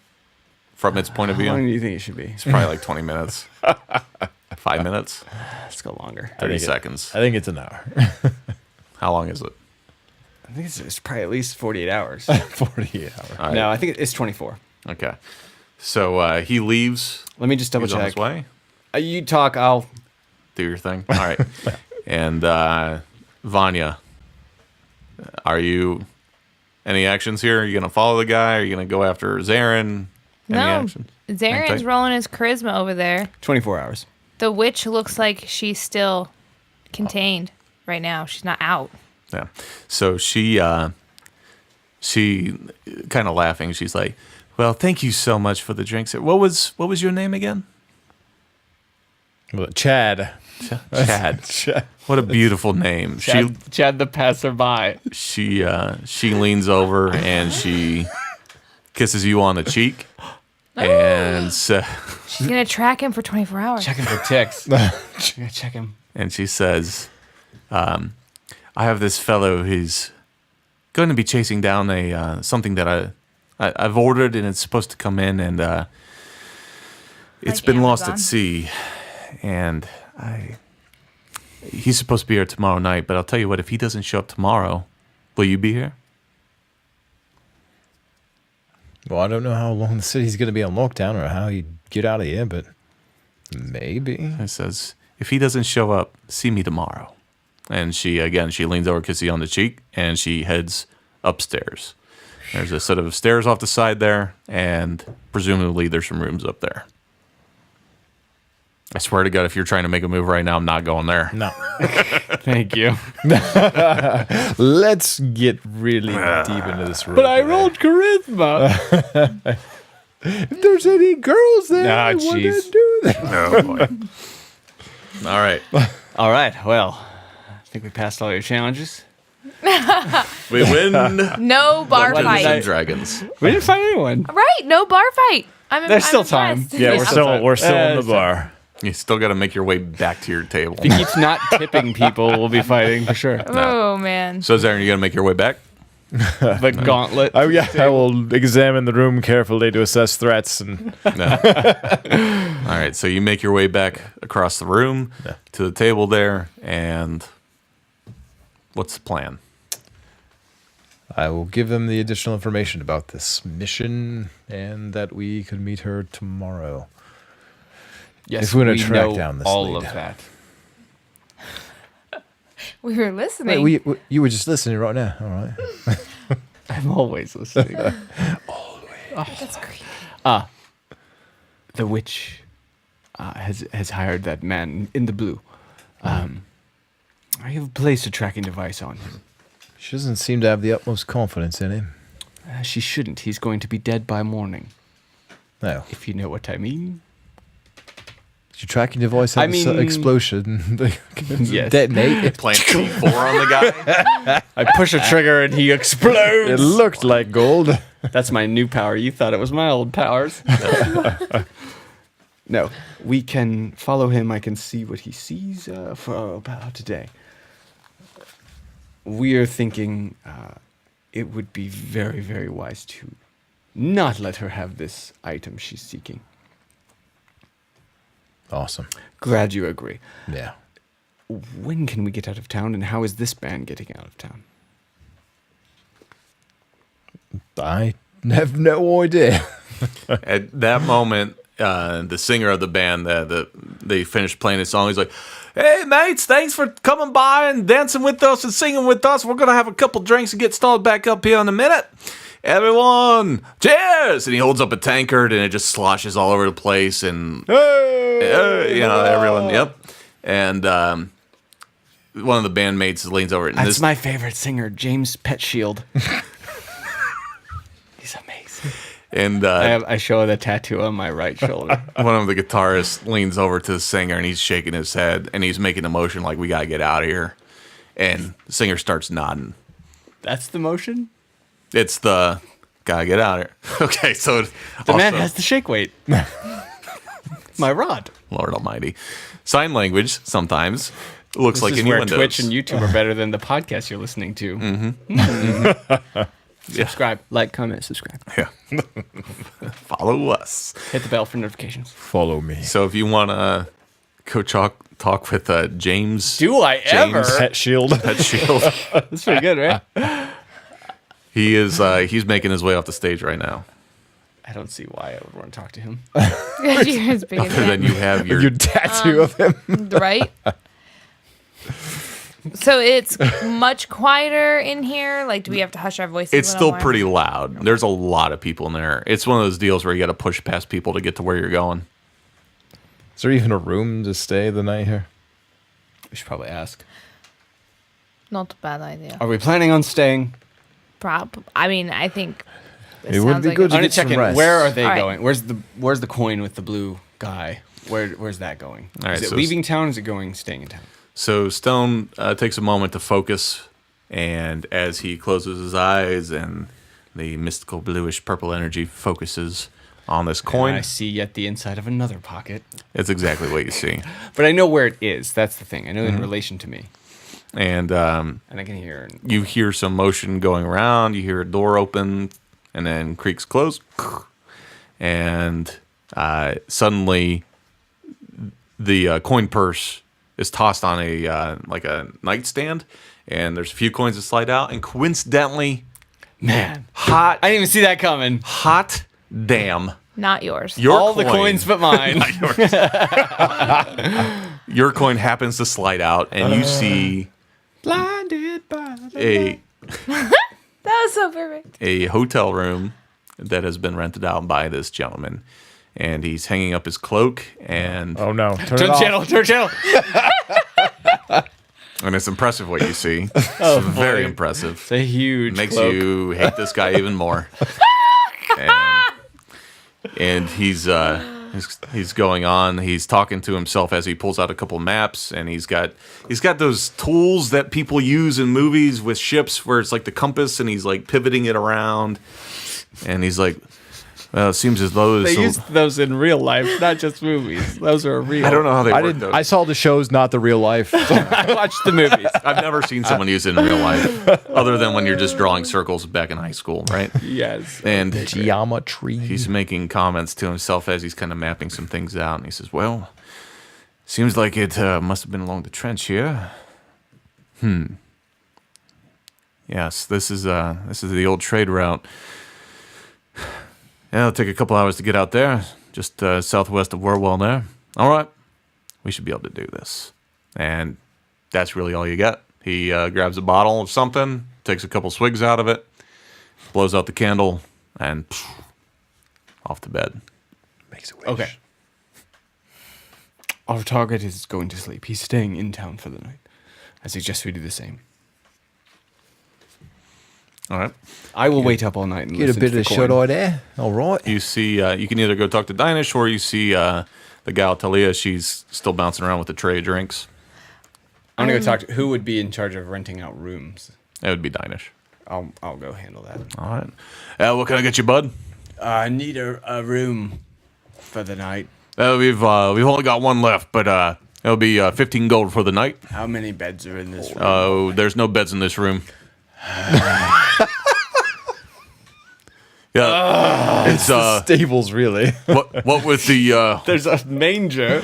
Speaker 1: from its point of
Speaker 4: How long do
Speaker 1: view?
Speaker 4: you think it should be?
Speaker 1: It's probably like 20 minutes. 5 minutes?
Speaker 4: Let's go longer.
Speaker 1: 30 seconds.
Speaker 2: I think it's an hour.
Speaker 1: How long is it?
Speaker 4: I think it's probably at least 48 hours.
Speaker 2: 48 hours.
Speaker 1: All right.
Speaker 4: No, I think it's 24.
Speaker 1: Okay. So he leaves.
Speaker 4: Let me just double
Speaker 1: He's on his
Speaker 4: check.
Speaker 1: way.
Speaker 4: You talk, I'll...
Speaker 1: Do your thing. All right. And Vanya, are you any actions here? Are you gonna follow the guy? Are you gonna go after Zarin? Any
Speaker 3: No.
Speaker 1: actions?
Speaker 3: Zarin's
Speaker 1: Okay.
Speaker 3: rolling his charisma over there.
Speaker 4: 24 hours.
Speaker 3: The witch looks like she's still contained right now. She's not out.
Speaker 1: Yeah. So she she kind of laughing. She's like, "Well, thank you so much for the drinks. What was your name again?"
Speaker 2: Well, Chad.
Speaker 1: Chad.
Speaker 2: Chad.
Speaker 1: What a beautiful name.
Speaker 4: Chad the passerby.
Speaker 1: She leans over and she kisses you on the cheek, and
Speaker 3: She's gonna track him for 24 hours.
Speaker 4: Checking for ticks. Gotta check him.
Speaker 1: and she says, "I have this fellow who's going to be chasing down a something that I've ordered, and it's supposed to come in, and it's
Speaker 3: Like
Speaker 1: been lost
Speaker 3: Amazon?
Speaker 1: at sea, and he's supposed to be here tomorrow night. But I'll tell you what, if he doesn't show up tomorrow, will you be here?"
Speaker 5: Well, I don't know how long the city's going to be on lockdown or how you get out of here, but maybe.
Speaker 1: It says, "If he doesn't show up, see me tomorrow." And she leans over, kisses you on the cheek, and she heads upstairs. There's a set of stairs off the side there, and presumably there's some rooms up there. I swear to God, if you're trying to make a move right now, I'm not going there.
Speaker 5: No.
Speaker 4: Thank you.
Speaker 5: Let's get really deep into this room.
Speaker 4: But I rolled charisma.
Speaker 5: If there's any girls there,
Speaker 4: Ah,
Speaker 5: I want to
Speaker 4: jeez.
Speaker 5: do that.
Speaker 1: Oh, boy. All right.
Speaker 4: All right. Well, I think we passed all your challenges.
Speaker 1: We win
Speaker 3: No bar
Speaker 1: Dungeons
Speaker 3: fight.
Speaker 1: and Dragons.
Speaker 4: We didn't find anyone.
Speaker 3: Right, no bar fight.
Speaker 4: There's still time.
Speaker 3: impressed.
Speaker 2: Yeah, we're still in the
Speaker 4: so-
Speaker 2: bar.
Speaker 1: You still got to make your way back to your table.
Speaker 4: If he keeps not tipping people, we'll be fighting for sure.
Speaker 3: Oh man.
Speaker 1: So, Zarin, you got to make your way back?
Speaker 4: The gauntlet.
Speaker 2: Oh yeah, I will examine the room carefully to assess threats and
Speaker 1: No. All right, so you make your way back across the room to the table there, and what's the plan?
Speaker 5: I will give them the additional information about this mission and that we could meet her tomorrow.
Speaker 4: Yes,
Speaker 5: If we're gonna
Speaker 4: we
Speaker 5: track
Speaker 4: know
Speaker 5: down this
Speaker 4: all
Speaker 5: lead.
Speaker 4: of that.
Speaker 3: We were listening.
Speaker 5: Wait, you were just listening right now. All right.
Speaker 4: I'm always listening.
Speaker 3: That's creepy.
Speaker 4: The witch has hired that man in the blue. I have placed a tracking device on him.
Speaker 5: She doesn't seem to have the utmost confidence in him.
Speaker 4: She shouldn't. He's going to be dead by morning,
Speaker 5: No.
Speaker 4: if you know what I mean.
Speaker 5: Your tracking device had
Speaker 4: I mean-
Speaker 5: explosion.
Speaker 4: Yes.
Speaker 5: Detonate.
Speaker 1: Plant C4 on the guy?
Speaker 4: I push a trigger and he explodes.
Speaker 5: It looked like gold.
Speaker 4: That's my new power. You thought it was my old powers. No, we can follow him. I can see what he sees for about today. We are thinking it would be very, very wise to not let her have this item she's seeking.
Speaker 5: Awesome.
Speaker 4: Glad you agree.
Speaker 5: Yeah.
Speaker 4: When can we get out of town, and how is this band getting out of town?
Speaker 5: I have no idea.
Speaker 1: At that moment, the singer of the band, they finished playing his song. He's like, "Hey, mates, thanks for coming by and dancing with us and singing with us. We're going to have a couple drinks and get started back up here in a minute. Everyone, cheers!" And he holds up a tankard, and it just sloshes all over the place. And, everyone, yep. And one of the bandmates leans over. And
Speaker 4: That's my favorite singer, James Petshield. He's amazing.
Speaker 1: And
Speaker 4: I show the tattoo on my right shoulder.
Speaker 1: one of the guitarists leans over to the singer, and he's shaking his head, and he's making a motion like, "We got to get out of here." And the singer starts nodding.
Speaker 4: That's the motion?
Speaker 1: It's the gotta get out of here. Okay, so
Speaker 4: The man has the shake weight. My rod.
Speaker 1: Lord Almighty, sign language sometimes looks
Speaker 4: This
Speaker 1: like
Speaker 4: is
Speaker 1: in
Speaker 4: where
Speaker 1: Windows.
Speaker 4: Twitch and YouTube are better than the podcast you're listening to. Subscribe, like, comment, subscribe.
Speaker 1: Yeah. Follow us.
Speaker 4: Hit the bell for notifications.
Speaker 5: Follow me.
Speaker 1: So if you want to go talk with James,
Speaker 4: Do I ever?
Speaker 2: Pet Shield.
Speaker 1: Pet Shield,
Speaker 4: That's pretty good, right?
Speaker 1: he's making his way off the stage right now.
Speaker 4: I don't see why I would want to talk to him.
Speaker 3: You're as big as
Speaker 1: Other than
Speaker 3: him.
Speaker 1: you have your
Speaker 5: Your tattoo of him.
Speaker 3: Right? So it's much quieter in here. Like, do we have to hush our voices?
Speaker 1: it's
Speaker 3: a
Speaker 1: still
Speaker 3: little more?
Speaker 1: pretty loud. There's a lot of people in there. It's one of those deals where you got to push past people to get to where you're going.
Speaker 5: Is there even a room to stay the night here?
Speaker 4: We should probably ask.
Speaker 3: Not a bad idea.
Speaker 4: Are we planning on staying?
Speaker 3: I mean, I think
Speaker 5: It would
Speaker 3: sounds
Speaker 5: be
Speaker 3: like
Speaker 5: good
Speaker 3: a-
Speaker 4: I'm gonna
Speaker 5: get some
Speaker 4: check in.
Speaker 5: rest.
Speaker 4: Where are they
Speaker 3: All right.
Speaker 4: going? Where's the coin with the blue guy? Where's that going?
Speaker 1: All right,
Speaker 4: is it
Speaker 1: so
Speaker 4: leaving town? Or is it staying in town?
Speaker 1: So Stone takes a moment to focus, and as he closes his eyes and the mystical bluish purple energy focuses on this coin,
Speaker 4: I see yet the inside of another pocket,
Speaker 1: it's exactly what you see.
Speaker 4: but I know where it is. That's the thing. I know
Speaker 1: Mm-hmm.
Speaker 4: in relation to me,
Speaker 1: And
Speaker 4: and I can hear.
Speaker 1: you hear some motion going around. You hear a door open, and then creaks close, and suddenly the coin purse is tossed on a like a nightstand, and there's a few coins that slide out, and coincidentally,
Speaker 4: Man,
Speaker 1: hot
Speaker 4: I didn't even see that coming.
Speaker 1: hot damn,
Speaker 3: not yours.
Speaker 1: your
Speaker 4: All
Speaker 1: coin,
Speaker 4: the coins but mine.
Speaker 1: your coin happens to slide out, and you see
Speaker 4: Blinded by the
Speaker 1: a
Speaker 3: That was so perfect.
Speaker 1: a hotel room that has been rented out by this gentleman, and he's hanging up his cloak, and
Speaker 2: Oh no! Turn it
Speaker 4: Turn
Speaker 2: off.
Speaker 4: channel. Turn channel.
Speaker 1: it's impressive what you see. It's very impressive.
Speaker 4: It's a huge.
Speaker 1: Makes
Speaker 4: cloak.
Speaker 1: you hate this guy even more. And he's going on. He's talking to himself as he pulls out a couple maps, and he's got those tools that people use in movies with ships, where it's like the compass, and he's like pivoting it around, and he's like, "Well, it seems as though
Speaker 4: They
Speaker 1: this
Speaker 4: use those in real life, not just movies. Those are real.
Speaker 1: I don't know how they
Speaker 2: I
Speaker 1: work
Speaker 2: didn't.
Speaker 1: those.
Speaker 2: I saw the shows, not the real life.
Speaker 4: I watched the movies.
Speaker 1: I've never seen someone use it in real life, other than when you're just drawing circles back in high school, right?
Speaker 4: Yes.
Speaker 1: And
Speaker 2: Geometry.
Speaker 1: he's making comments to himself as he's kind of mapping some things out, and he says, "Well, seems like it must have been along the trench here. Yes, this is the old trade route. Yeah, it'll take a couple hours to get out there, just southwest of Werwell there. All right, we should be able to do this." And that's really all you get. He grabs a bottle of something, takes a couple swigs out of it, blows out the candle, and off to bed.
Speaker 2: Makes a wish.
Speaker 4: Okay. Our target is going to sleep. He's staying in town for the night. I suggest we do the same.
Speaker 1: All right.
Speaker 4: I will wait up all night and
Speaker 5: Get a
Speaker 4: listen
Speaker 5: bit
Speaker 4: to the
Speaker 5: of
Speaker 4: coin.
Speaker 5: shut eye there. All right.
Speaker 1: You see, you can either go talk to Dinish, or you see the gal Talia. She's still bouncing around with the tray of drinks.
Speaker 4: I'm gonna go talk to who would be in charge of renting out rooms.
Speaker 1: That would be Dinish.
Speaker 4: I'll go handle that.
Speaker 1: All right. What can I get you, bud?
Speaker 4: I need a room for the night.
Speaker 1: We've only got one left, but it'll be 15 gold for the night.
Speaker 4: How many beds are in this room?
Speaker 1: Oh, there's no beds in this room. Yeah, it's
Speaker 2: Stables, really.
Speaker 1: what with the
Speaker 4: There's a manger.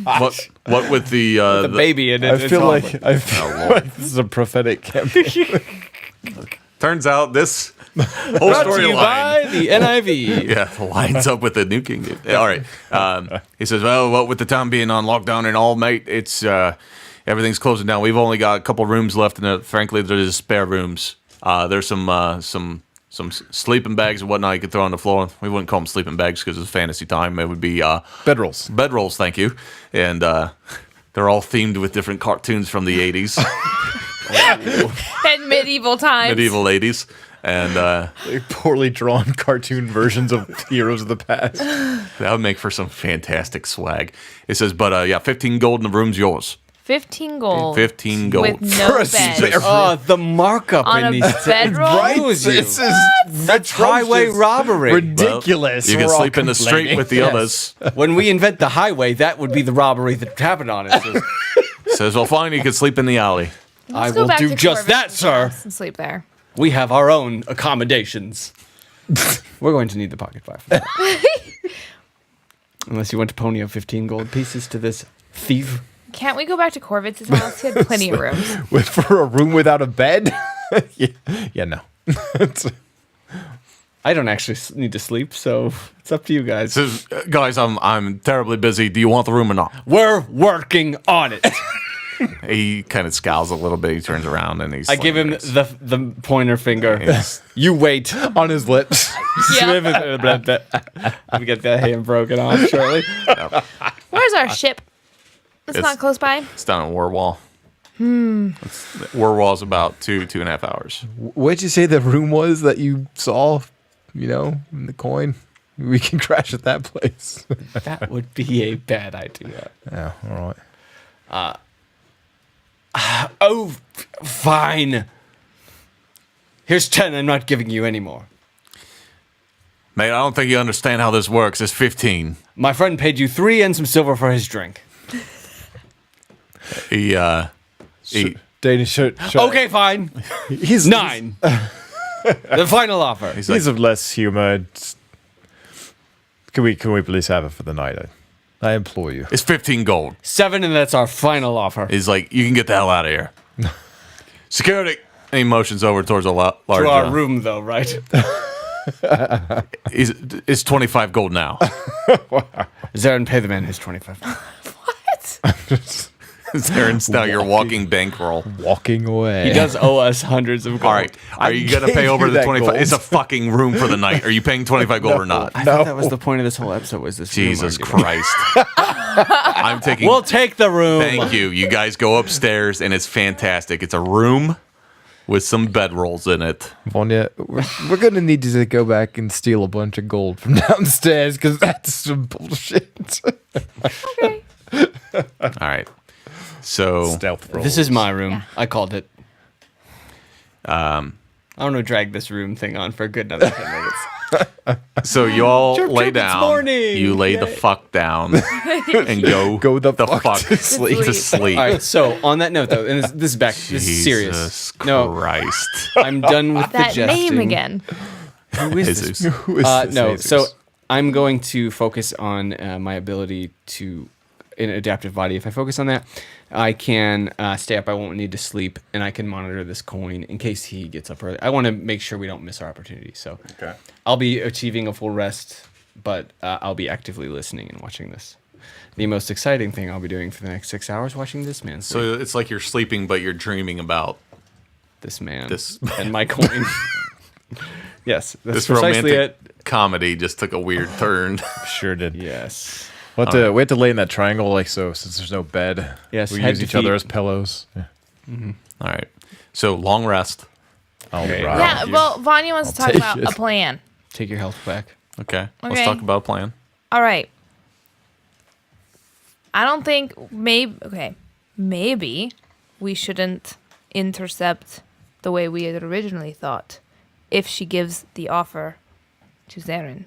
Speaker 1: what with the
Speaker 4: baby in it.
Speaker 2: I feel like this is a prophetic campaign.
Speaker 1: turns out this whole
Speaker 4: Brought to you
Speaker 1: storyline.
Speaker 4: by the NIV.
Speaker 1: Yeah, lines up with the New King. Yeah, all right. He says, "Well, what with the town being on lockdown and all, mate, it's everything's closing down. We've only got a couple rooms left, and frankly, there's spare rooms. There's some sleeping bags and whatnot you could throw on the floor. We wouldn't call them sleeping bags because it's fantasy time. It would be
Speaker 2: Bedrolls.
Speaker 1: bedrolls. Thank you. And they're all themed with different cartoons from the 80s,
Speaker 3: And medieval times.
Speaker 1: medieval 80s, and
Speaker 2: Like poorly drawn cartoon versions of heroes of the past.
Speaker 1: that would make for some fantastic swag. It says, but yeah, 15 gold and the room's yours.
Speaker 3: 15 gold.
Speaker 1: 15 gold.
Speaker 3: With no bed.
Speaker 4: Oh, the markup
Speaker 3: On
Speaker 4: in
Speaker 3: a
Speaker 4: these
Speaker 3: bedroll?
Speaker 4: throws you.
Speaker 2: This is
Speaker 4: That's highway robbery.
Speaker 2: ridiculous.
Speaker 1: You can
Speaker 2: We're all
Speaker 1: sleep in the street
Speaker 2: complaining.
Speaker 1: with the others.
Speaker 4: When we invent the highway, that would be the robbery that happened on it.
Speaker 1: Says, well, fine, you can sleep in the alley.
Speaker 4: I
Speaker 3: Let's go
Speaker 4: will
Speaker 3: back
Speaker 4: do
Speaker 3: to
Speaker 4: just that,
Speaker 3: Corvus's
Speaker 4: sir.
Speaker 3: house and sleep there.
Speaker 4: We have our own accommodations. We're going to need the pocket five. For that. Unless you want to pony up 15 gold pieces to this thief.
Speaker 3: Can't we go back to Corvitz's house? He had plenty of rooms.
Speaker 2: For a room without a bed? yeah, no.
Speaker 4: I don't actually need to sleep, so it's up to you guys.
Speaker 1: Says, guys, I'm terribly busy. Do you want the room or not?
Speaker 4: We're working on it.
Speaker 1: He kind of scowls a little bit. He turns around and he's.
Speaker 4: I give him the pointer finger.
Speaker 1: Yes.
Speaker 4: You wait.
Speaker 2: On his lips.
Speaker 3: Yeah.
Speaker 4: We get that hand broken off shortly.
Speaker 3: Where's our ship? It's not close by.
Speaker 1: It's down at Warwall. Warwall's about 2.5 hours.
Speaker 5: What'd you say the room was that you saw? You know, in the coin. We can crash at that place.
Speaker 4: That would be a bad idea.
Speaker 5: Yeah. All right.
Speaker 4: Oh, fine. Here's 10. I'm not giving you any more.
Speaker 1: Mate, I don't think you understand how this works. It's 15.
Speaker 4: My friend paid you 3 and some silver for his drink.
Speaker 1: He
Speaker 5: Danish shirt.
Speaker 4: Okay, fine.
Speaker 5: He's
Speaker 4: 9. The final offer.
Speaker 5: He's of less humor. Can we please have it for the night? I implore you.
Speaker 1: it's 15 gold.
Speaker 4: 7, and that's our final offer.
Speaker 1: He's like, you can get the hell out of here. Security. And he motions over towards a large.
Speaker 4: To our room, though, right?
Speaker 1: It's 25 gold now.
Speaker 4: Zarin, pay the man his 25.
Speaker 1: Zaren's now your walking bankroll.
Speaker 5: Walking away.
Speaker 4: He does owe us hundreds of gold.
Speaker 1: All right. Are you going to pay
Speaker 5: gave
Speaker 1: over
Speaker 5: you
Speaker 1: the
Speaker 5: that
Speaker 1: 25?
Speaker 5: gold.
Speaker 1: It's a fucking room for the night. Are you paying 25 gold or not?
Speaker 4: I thought that was the point of this whole episode. Was this room
Speaker 1: Jesus
Speaker 4: argument.
Speaker 1: Christ. I'm taking.
Speaker 4: We'll take the room.
Speaker 1: Thank you. You guys go upstairs, and it's fantastic. It's a room with some bedrolls in it.
Speaker 5: Vanya, we're going to need you to go back and steal a bunch of gold from downstairs because that's some bullshit.
Speaker 3: Okay.
Speaker 1: All right. So
Speaker 2: Stealth roll.
Speaker 4: This is my room.
Speaker 3: Yeah.
Speaker 4: I called it. I want to drag this room thing on for a good another 10 minutes.
Speaker 1: So you all
Speaker 4: Chirp,
Speaker 1: lay
Speaker 4: chirp, it's
Speaker 1: down.
Speaker 4: morning.
Speaker 1: You lay the
Speaker 4: Yay.
Speaker 1: fuck down and go
Speaker 5: the fuck
Speaker 1: to
Speaker 3: sleep.
Speaker 1: sleep.
Speaker 4: All right. So on that note, though, and this is back. This is serious.
Speaker 1: Jesus
Speaker 4: No,
Speaker 1: Christ.
Speaker 4: I'm done with the
Speaker 3: That
Speaker 4: jesting.
Speaker 3: name again.
Speaker 4: Who is this?
Speaker 1: Jesus.
Speaker 5: Who is this
Speaker 4: No.
Speaker 5: Jesus?
Speaker 4: So I'm going to focus on my ability to in adaptive body. If I focus on that, I can stay up. I won't need to sleep, and I can monitor this coin in case he gets up early. I want to make sure we don't miss our opportunity. So
Speaker 1: Okay.
Speaker 4: I'll be achieving a full rest, but I'll be actively listening and watching this. The most exciting thing I'll be doing for the next 6 hours, watching this man sleep.
Speaker 1: So it's like you're sleeping, but you're dreaming about
Speaker 4: This man
Speaker 1: This-
Speaker 4: and my coin. Yes, that's
Speaker 1: this
Speaker 4: precisely
Speaker 1: romantic
Speaker 4: it.
Speaker 1: comedy. Just took a weird turn.
Speaker 2: Sure did.
Speaker 4: Yes.
Speaker 2: We have to lay in that triangle, like so. Since there's no bed,
Speaker 4: Yes,
Speaker 2: we
Speaker 4: head
Speaker 2: use
Speaker 4: to
Speaker 2: each other
Speaker 4: feet.
Speaker 2: as pillows. Yeah.
Speaker 1: All right. So long rest.
Speaker 2: All
Speaker 4: Okay.
Speaker 2: right.
Speaker 3: Yeah, well, Vanya wants to talk
Speaker 5: take
Speaker 3: about
Speaker 5: it.
Speaker 3: a plan.
Speaker 4: Take your health back.
Speaker 1: Okay. Let's
Speaker 3: Okay.
Speaker 1: talk about a plan.
Speaker 3: All right. I don't think maybe we shouldn't intercept the way we had originally thought if she gives the offer to Zarin.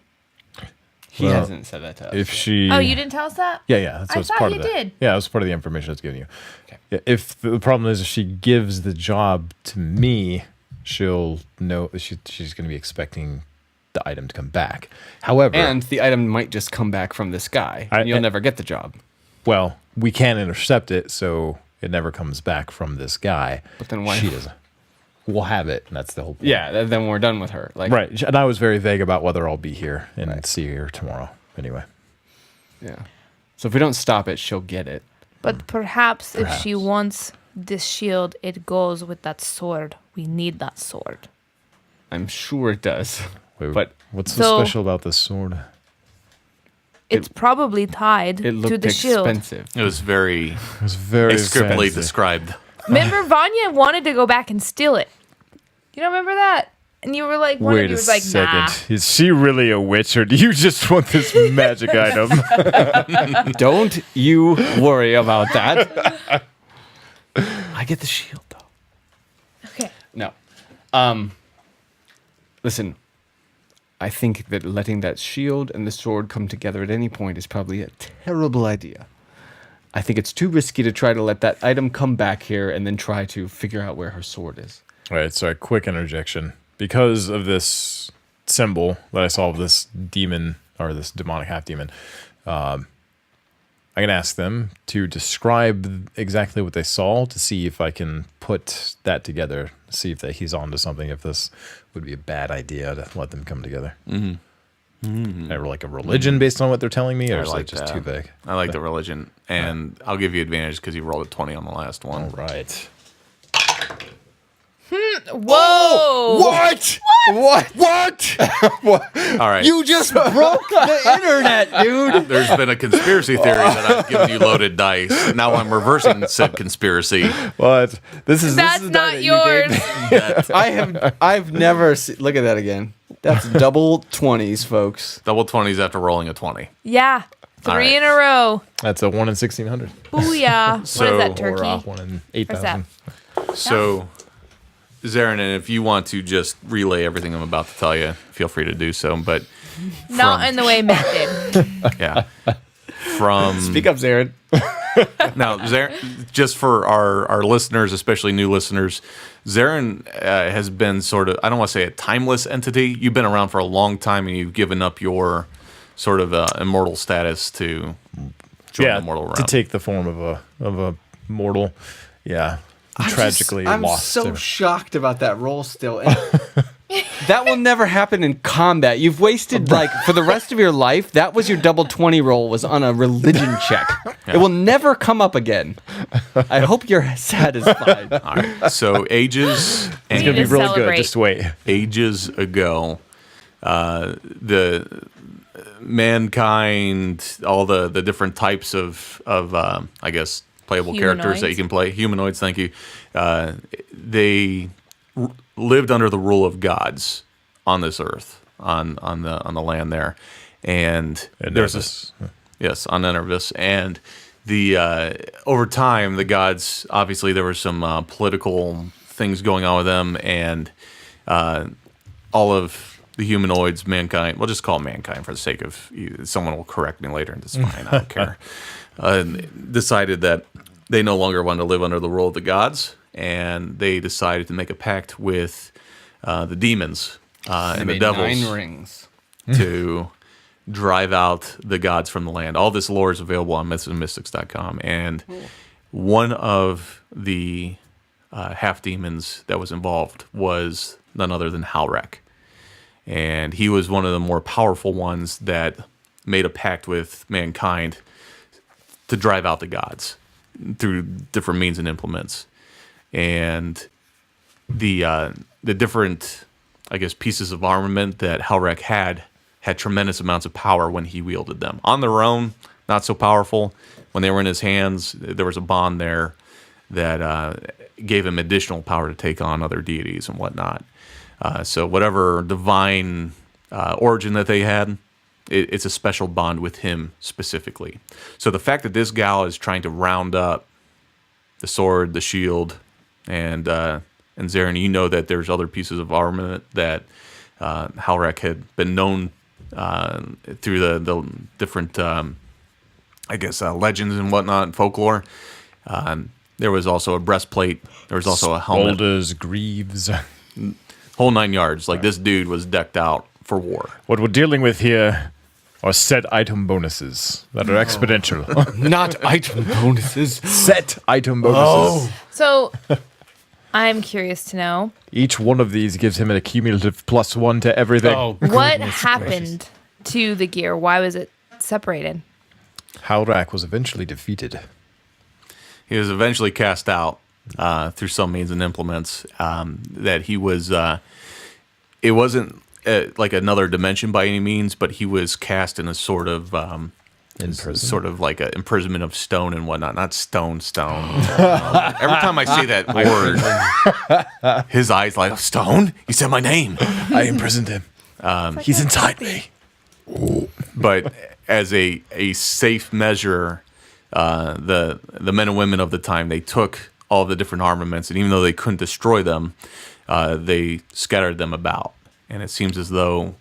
Speaker 4: He
Speaker 2: Well,
Speaker 4: hasn't said that to us.
Speaker 2: If she,
Speaker 3: Oh, you didn't tell us that?
Speaker 2: yeah, that's
Speaker 3: I
Speaker 2: what's
Speaker 3: thought
Speaker 2: part
Speaker 3: you
Speaker 2: of the,
Speaker 3: did.
Speaker 2: Yeah, that's part of the information I was giving you.
Speaker 4: Okay.
Speaker 2: Yeah, if the problem is if she gives the job to me, she'll know that she's going to be expecting the item to come back. However,
Speaker 4: And the item might just come back from this guy, and you'll never get the job.
Speaker 2: well, we can't intercept it, so it never comes back from this guy.
Speaker 4: But then why-
Speaker 2: She doesn't. We'll have it, and that's the whole point.
Speaker 4: Yeah, then we're done with her. Like,
Speaker 2: Right. And I was very vague about whether I'll be here and see her tomorrow. Anyway.
Speaker 4: Yeah. So if we don't stop it, she'll get it.
Speaker 3: But perhaps if she
Speaker 2: Perhaps.
Speaker 3: wants this shield, it goes with that sword. We need that sword.
Speaker 4: I'm sure it does.
Speaker 2: Wait,
Speaker 4: But
Speaker 2: what's so
Speaker 3: So-
Speaker 2: special about this sword?
Speaker 3: It's probably tied
Speaker 4: it
Speaker 3: to
Speaker 4: looked
Speaker 3: the shield.
Speaker 4: expensive.
Speaker 1: It was very
Speaker 2: It was very
Speaker 1: descriptively
Speaker 2: expensive.
Speaker 1: described.
Speaker 3: Remember, Vanya wanted to go back and steal it. You don't remember that? And you were like, one of
Speaker 2: Wait
Speaker 3: you
Speaker 2: a
Speaker 3: was like,
Speaker 2: second.
Speaker 3: nah.
Speaker 2: Is she really a witch, or do you just want this magic item?
Speaker 4: Don't you worry about that. I get the shield, though.
Speaker 3: Okay.
Speaker 4: No. Listen, I think that letting that shield and the sword come together at any point is probably a terrible idea. I think it's too risky to try to let that item come back here and then try to figure out where her sword is.
Speaker 2: All right, sorry, quick interjection. Because of this symbol that I saw of this demon, or this demonic half-demon, I can ask them to describe exactly what they saw to see if I can put that together, see if he's onto something, if this would be a bad idea to let them come together. Ever like a religion based on what they're telling me, or
Speaker 1: I
Speaker 2: is
Speaker 1: like
Speaker 2: it just
Speaker 1: that.
Speaker 2: too vague?
Speaker 1: I like the religion, and I'll give you advantage because you rolled a 20 on the last one.
Speaker 2: All right.
Speaker 3: Whoa!
Speaker 4: What? What?
Speaker 1: All right.
Speaker 4: You just broke the internet, dude.
Speaker 1: There's been a conspiracy theory that I've given you loaded dice. Now I'm reversing said conspiracy.
Speaker 2: What? This is
Speaker 3: That's
Speaker 2: the die
Speaker 3: not
Speaker 2: that you
Speaker 3: yours.
Speaker 2: gave me.
Speaker 4: I've never seen. Look at that again. That's double 20s, folks.
Speaker 1: Double 20s after rolling a 20.
Speaker 3: Yeah.
Speaker 1: All
Speaker 3: 3
Speaker 1: right.
Speaker 3: in a row.
Speaker 2: That's a 1 in 1,600.
Speaker 3: Booyah.
Speaker 1: So-
Speaker 3: what is that,
Speaker 2: Or
Speaker 3: turkey?
Speaker 2: 1 in
Speaker 3: What's that?
Speaker 2: 8,000.
Speaker 1: So, Zarin, if you want to just relay everything I'm about to tell you, feel free to do so. But
Speaker 3: Not in the way Matt did.
Speaker 1: yeah, from
Speaker 4: Speak up, Zarin.
Speaker 1: now, Zarin, just for our listeners, especially new listeners, Zarin has been sort of, I don't want to say a timeless entity. You've been around for a long time, and you've given up your sort of immortal status to join the mortal realm.
Speaker 2: to take the form of a mortal. Yeah, tragically
Speaker 4: I'm
Speaker 2: lost.
Speaker 4: so shocked about that roll still. And that will never happen in combat. You've wasted like for the rest of your life. That was your double 20 roll was on a religion check. It will never come up again. I hope you're satisfied.
Speaker 1: All right. So ages
Speaker 3: It's
Speaker 1: and
Speaker 2: It's gonna be
Speaker 3: to
Speaker 2: really
Speaker 3: celebrate.
Speaker 2: good. Just wait.
Speaker 1: ages ago, the mankind, all the different types of I guess playable characters that you can play, humanoids. Thank you. They lived under the rule of gods on this earth, on the land there, and there's this. Yes, on Enervis. And the over time, the gods, obviously there were some political things going on with them, and all of the humanoids, mankind, we'll just call it mankind for the sake of, someone will correct me later, and it's fine, I don't care, decided that they no longer wanted to live under the rule of the gods, and they decided to make a pact with the demons and the devils
Speaker 4: 9 rings.
Speaker 1: to drive out the gods from the land. All this lore is available on mythsandmystics.com. And one of the half demons that was involved was none other than Halrek. And he was one of the more powerful ones that made a pact with mankind to drive out the gods through different means and implements. And the different, I guess, pieces of armament that Halrek had tremendous amounts of power when he wielded them. On their own, not so powerful. When they were in his hands, there was a bond there that gave him additional power to take on other deities and whatnot. So whatever divine origin that they had, it's a special bond with him specifically. So the fact that this gal is trying to round up the sword, the shield, and Zarin, you know that there's other pieces of armament that Halrek had been known through the different, I guess, legends and whatnot, and folklore. There was also a breastplate. There was also a helmet.
Speaker 2: Boulders, greaves.
Speaker 1: Whole 9 yards. Like, this dude was decked out for war.
Speaker 2: What we're dealing with here are set item bonuses that are exponential.
Speaker 4: Not item bonuses.
Speaker 2: Set item bonuses.
Speaker 3: So, I'm curious to know
Speaker 2: Each one of these gives him an accumulative +1 to everything.
Speaker 3: what happened to the gear. Why was it separated?
Speaker 2: Halrak was eventually defeated.
Speaker 1: He was eventually cast out through some means and implements. That he was, it wasn't like another dimension by any means, but he was cast in a sort of sort of like an imprisonment of stone and whatnot. Not stone. Every time I say that word, his eyes light up. Stone? You said my name.
Speaker 2: I imprisoned him. He's inside me.
Speaker 1: But as a safe measure, the men and women of the time, they took all the different armaments, and even though they couldn't destroy them, they scattered them about. And it seems as though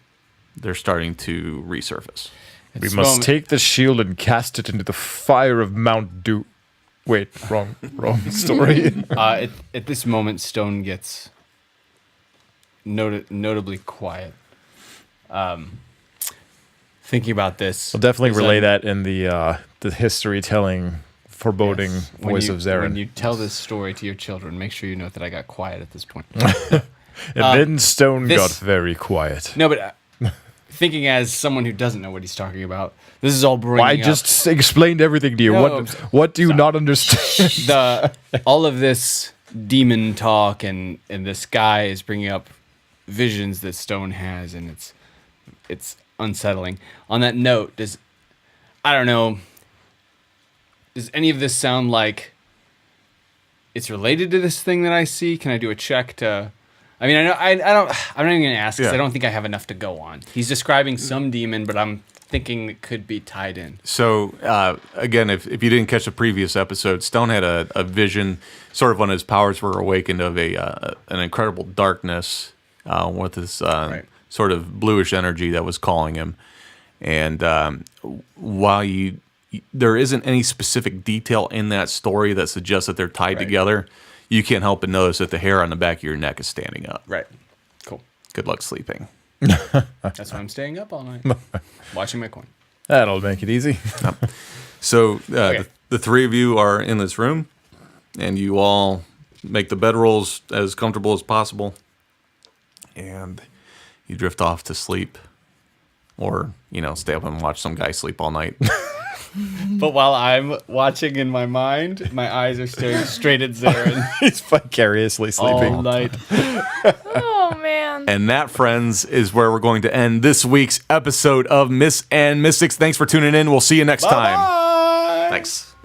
Speaker 1: they're starting to resurface.
Speaker 2: We must take the shield and cast it into the fire of Mount Doom. Wait, wrong story.
Speaker 4: At this moment, Stone gets notably quiet. Thinking about this,
Speaker 2: I'll definitely
Speaker 4: is
Speaker 2: relay that in the history-telling, foreboding voice of Zarin.
Speaker 4: When you tell this story to your children, make sure you note that I got quiet at this point.
Speaker 2: And then Stone
Speaker 4: this-
Speaker 2: got very quiet.
Speaker 4: No, but thinking as someone who doesn't know what he's talking about, this is all bringing
Speaker 2: I
Speaker 4: up
Speaker 2: just explained everything to you.
Speaker 4: No,
Speaker 2: What do you not understand?
Speaker 4: all of this demon talk, and this guy is bringing up visions that Stone has, and it's unsettling. On that note, does any of this sound like it's related to this thing that I see? Can I do a check to? I mean, I'm not even gonna ask because I don't think I have enough to go on. He's describing some demon, but I'm thinking it could be tied in.
Speaker 1: So again, if you didn't catch the previous episode, Stone had a vision, sort of when his powers were awakened, of an incredible darkness with this sort of bluish energy that was calling him. And while there isn't any specific detail in that story that suggests that they're tied together, you can't help but notice that the hair on the back of your neck is standing up.
Speaker 4: Right. Cool.
Speaker 1: Good luck sleeping.
Speaker 4: That's why I'm staying up all night, watching my coin.
Speaker 2: That'll make it easy.
Speaker 1: So the three of you are in this room, and you all make the bedrolls as comfortable as possible, and you drift off to sleep, or stay up and watch some guy sleep all night.
Speaker 4: But while I'm watching in my mind, my eyes are staring straight at Zarin
Speaker 2: He's vicariously sleeping.
Speaker 4: all night.
Speaker 3: Oh man.
Speaker 1: And that, friends, is where we're going to end this week's episode of Myths and Mystics. Thanks for tuning in. We'll see you next time.
Speaker 4: Bye.
Speaker 1: Thanks.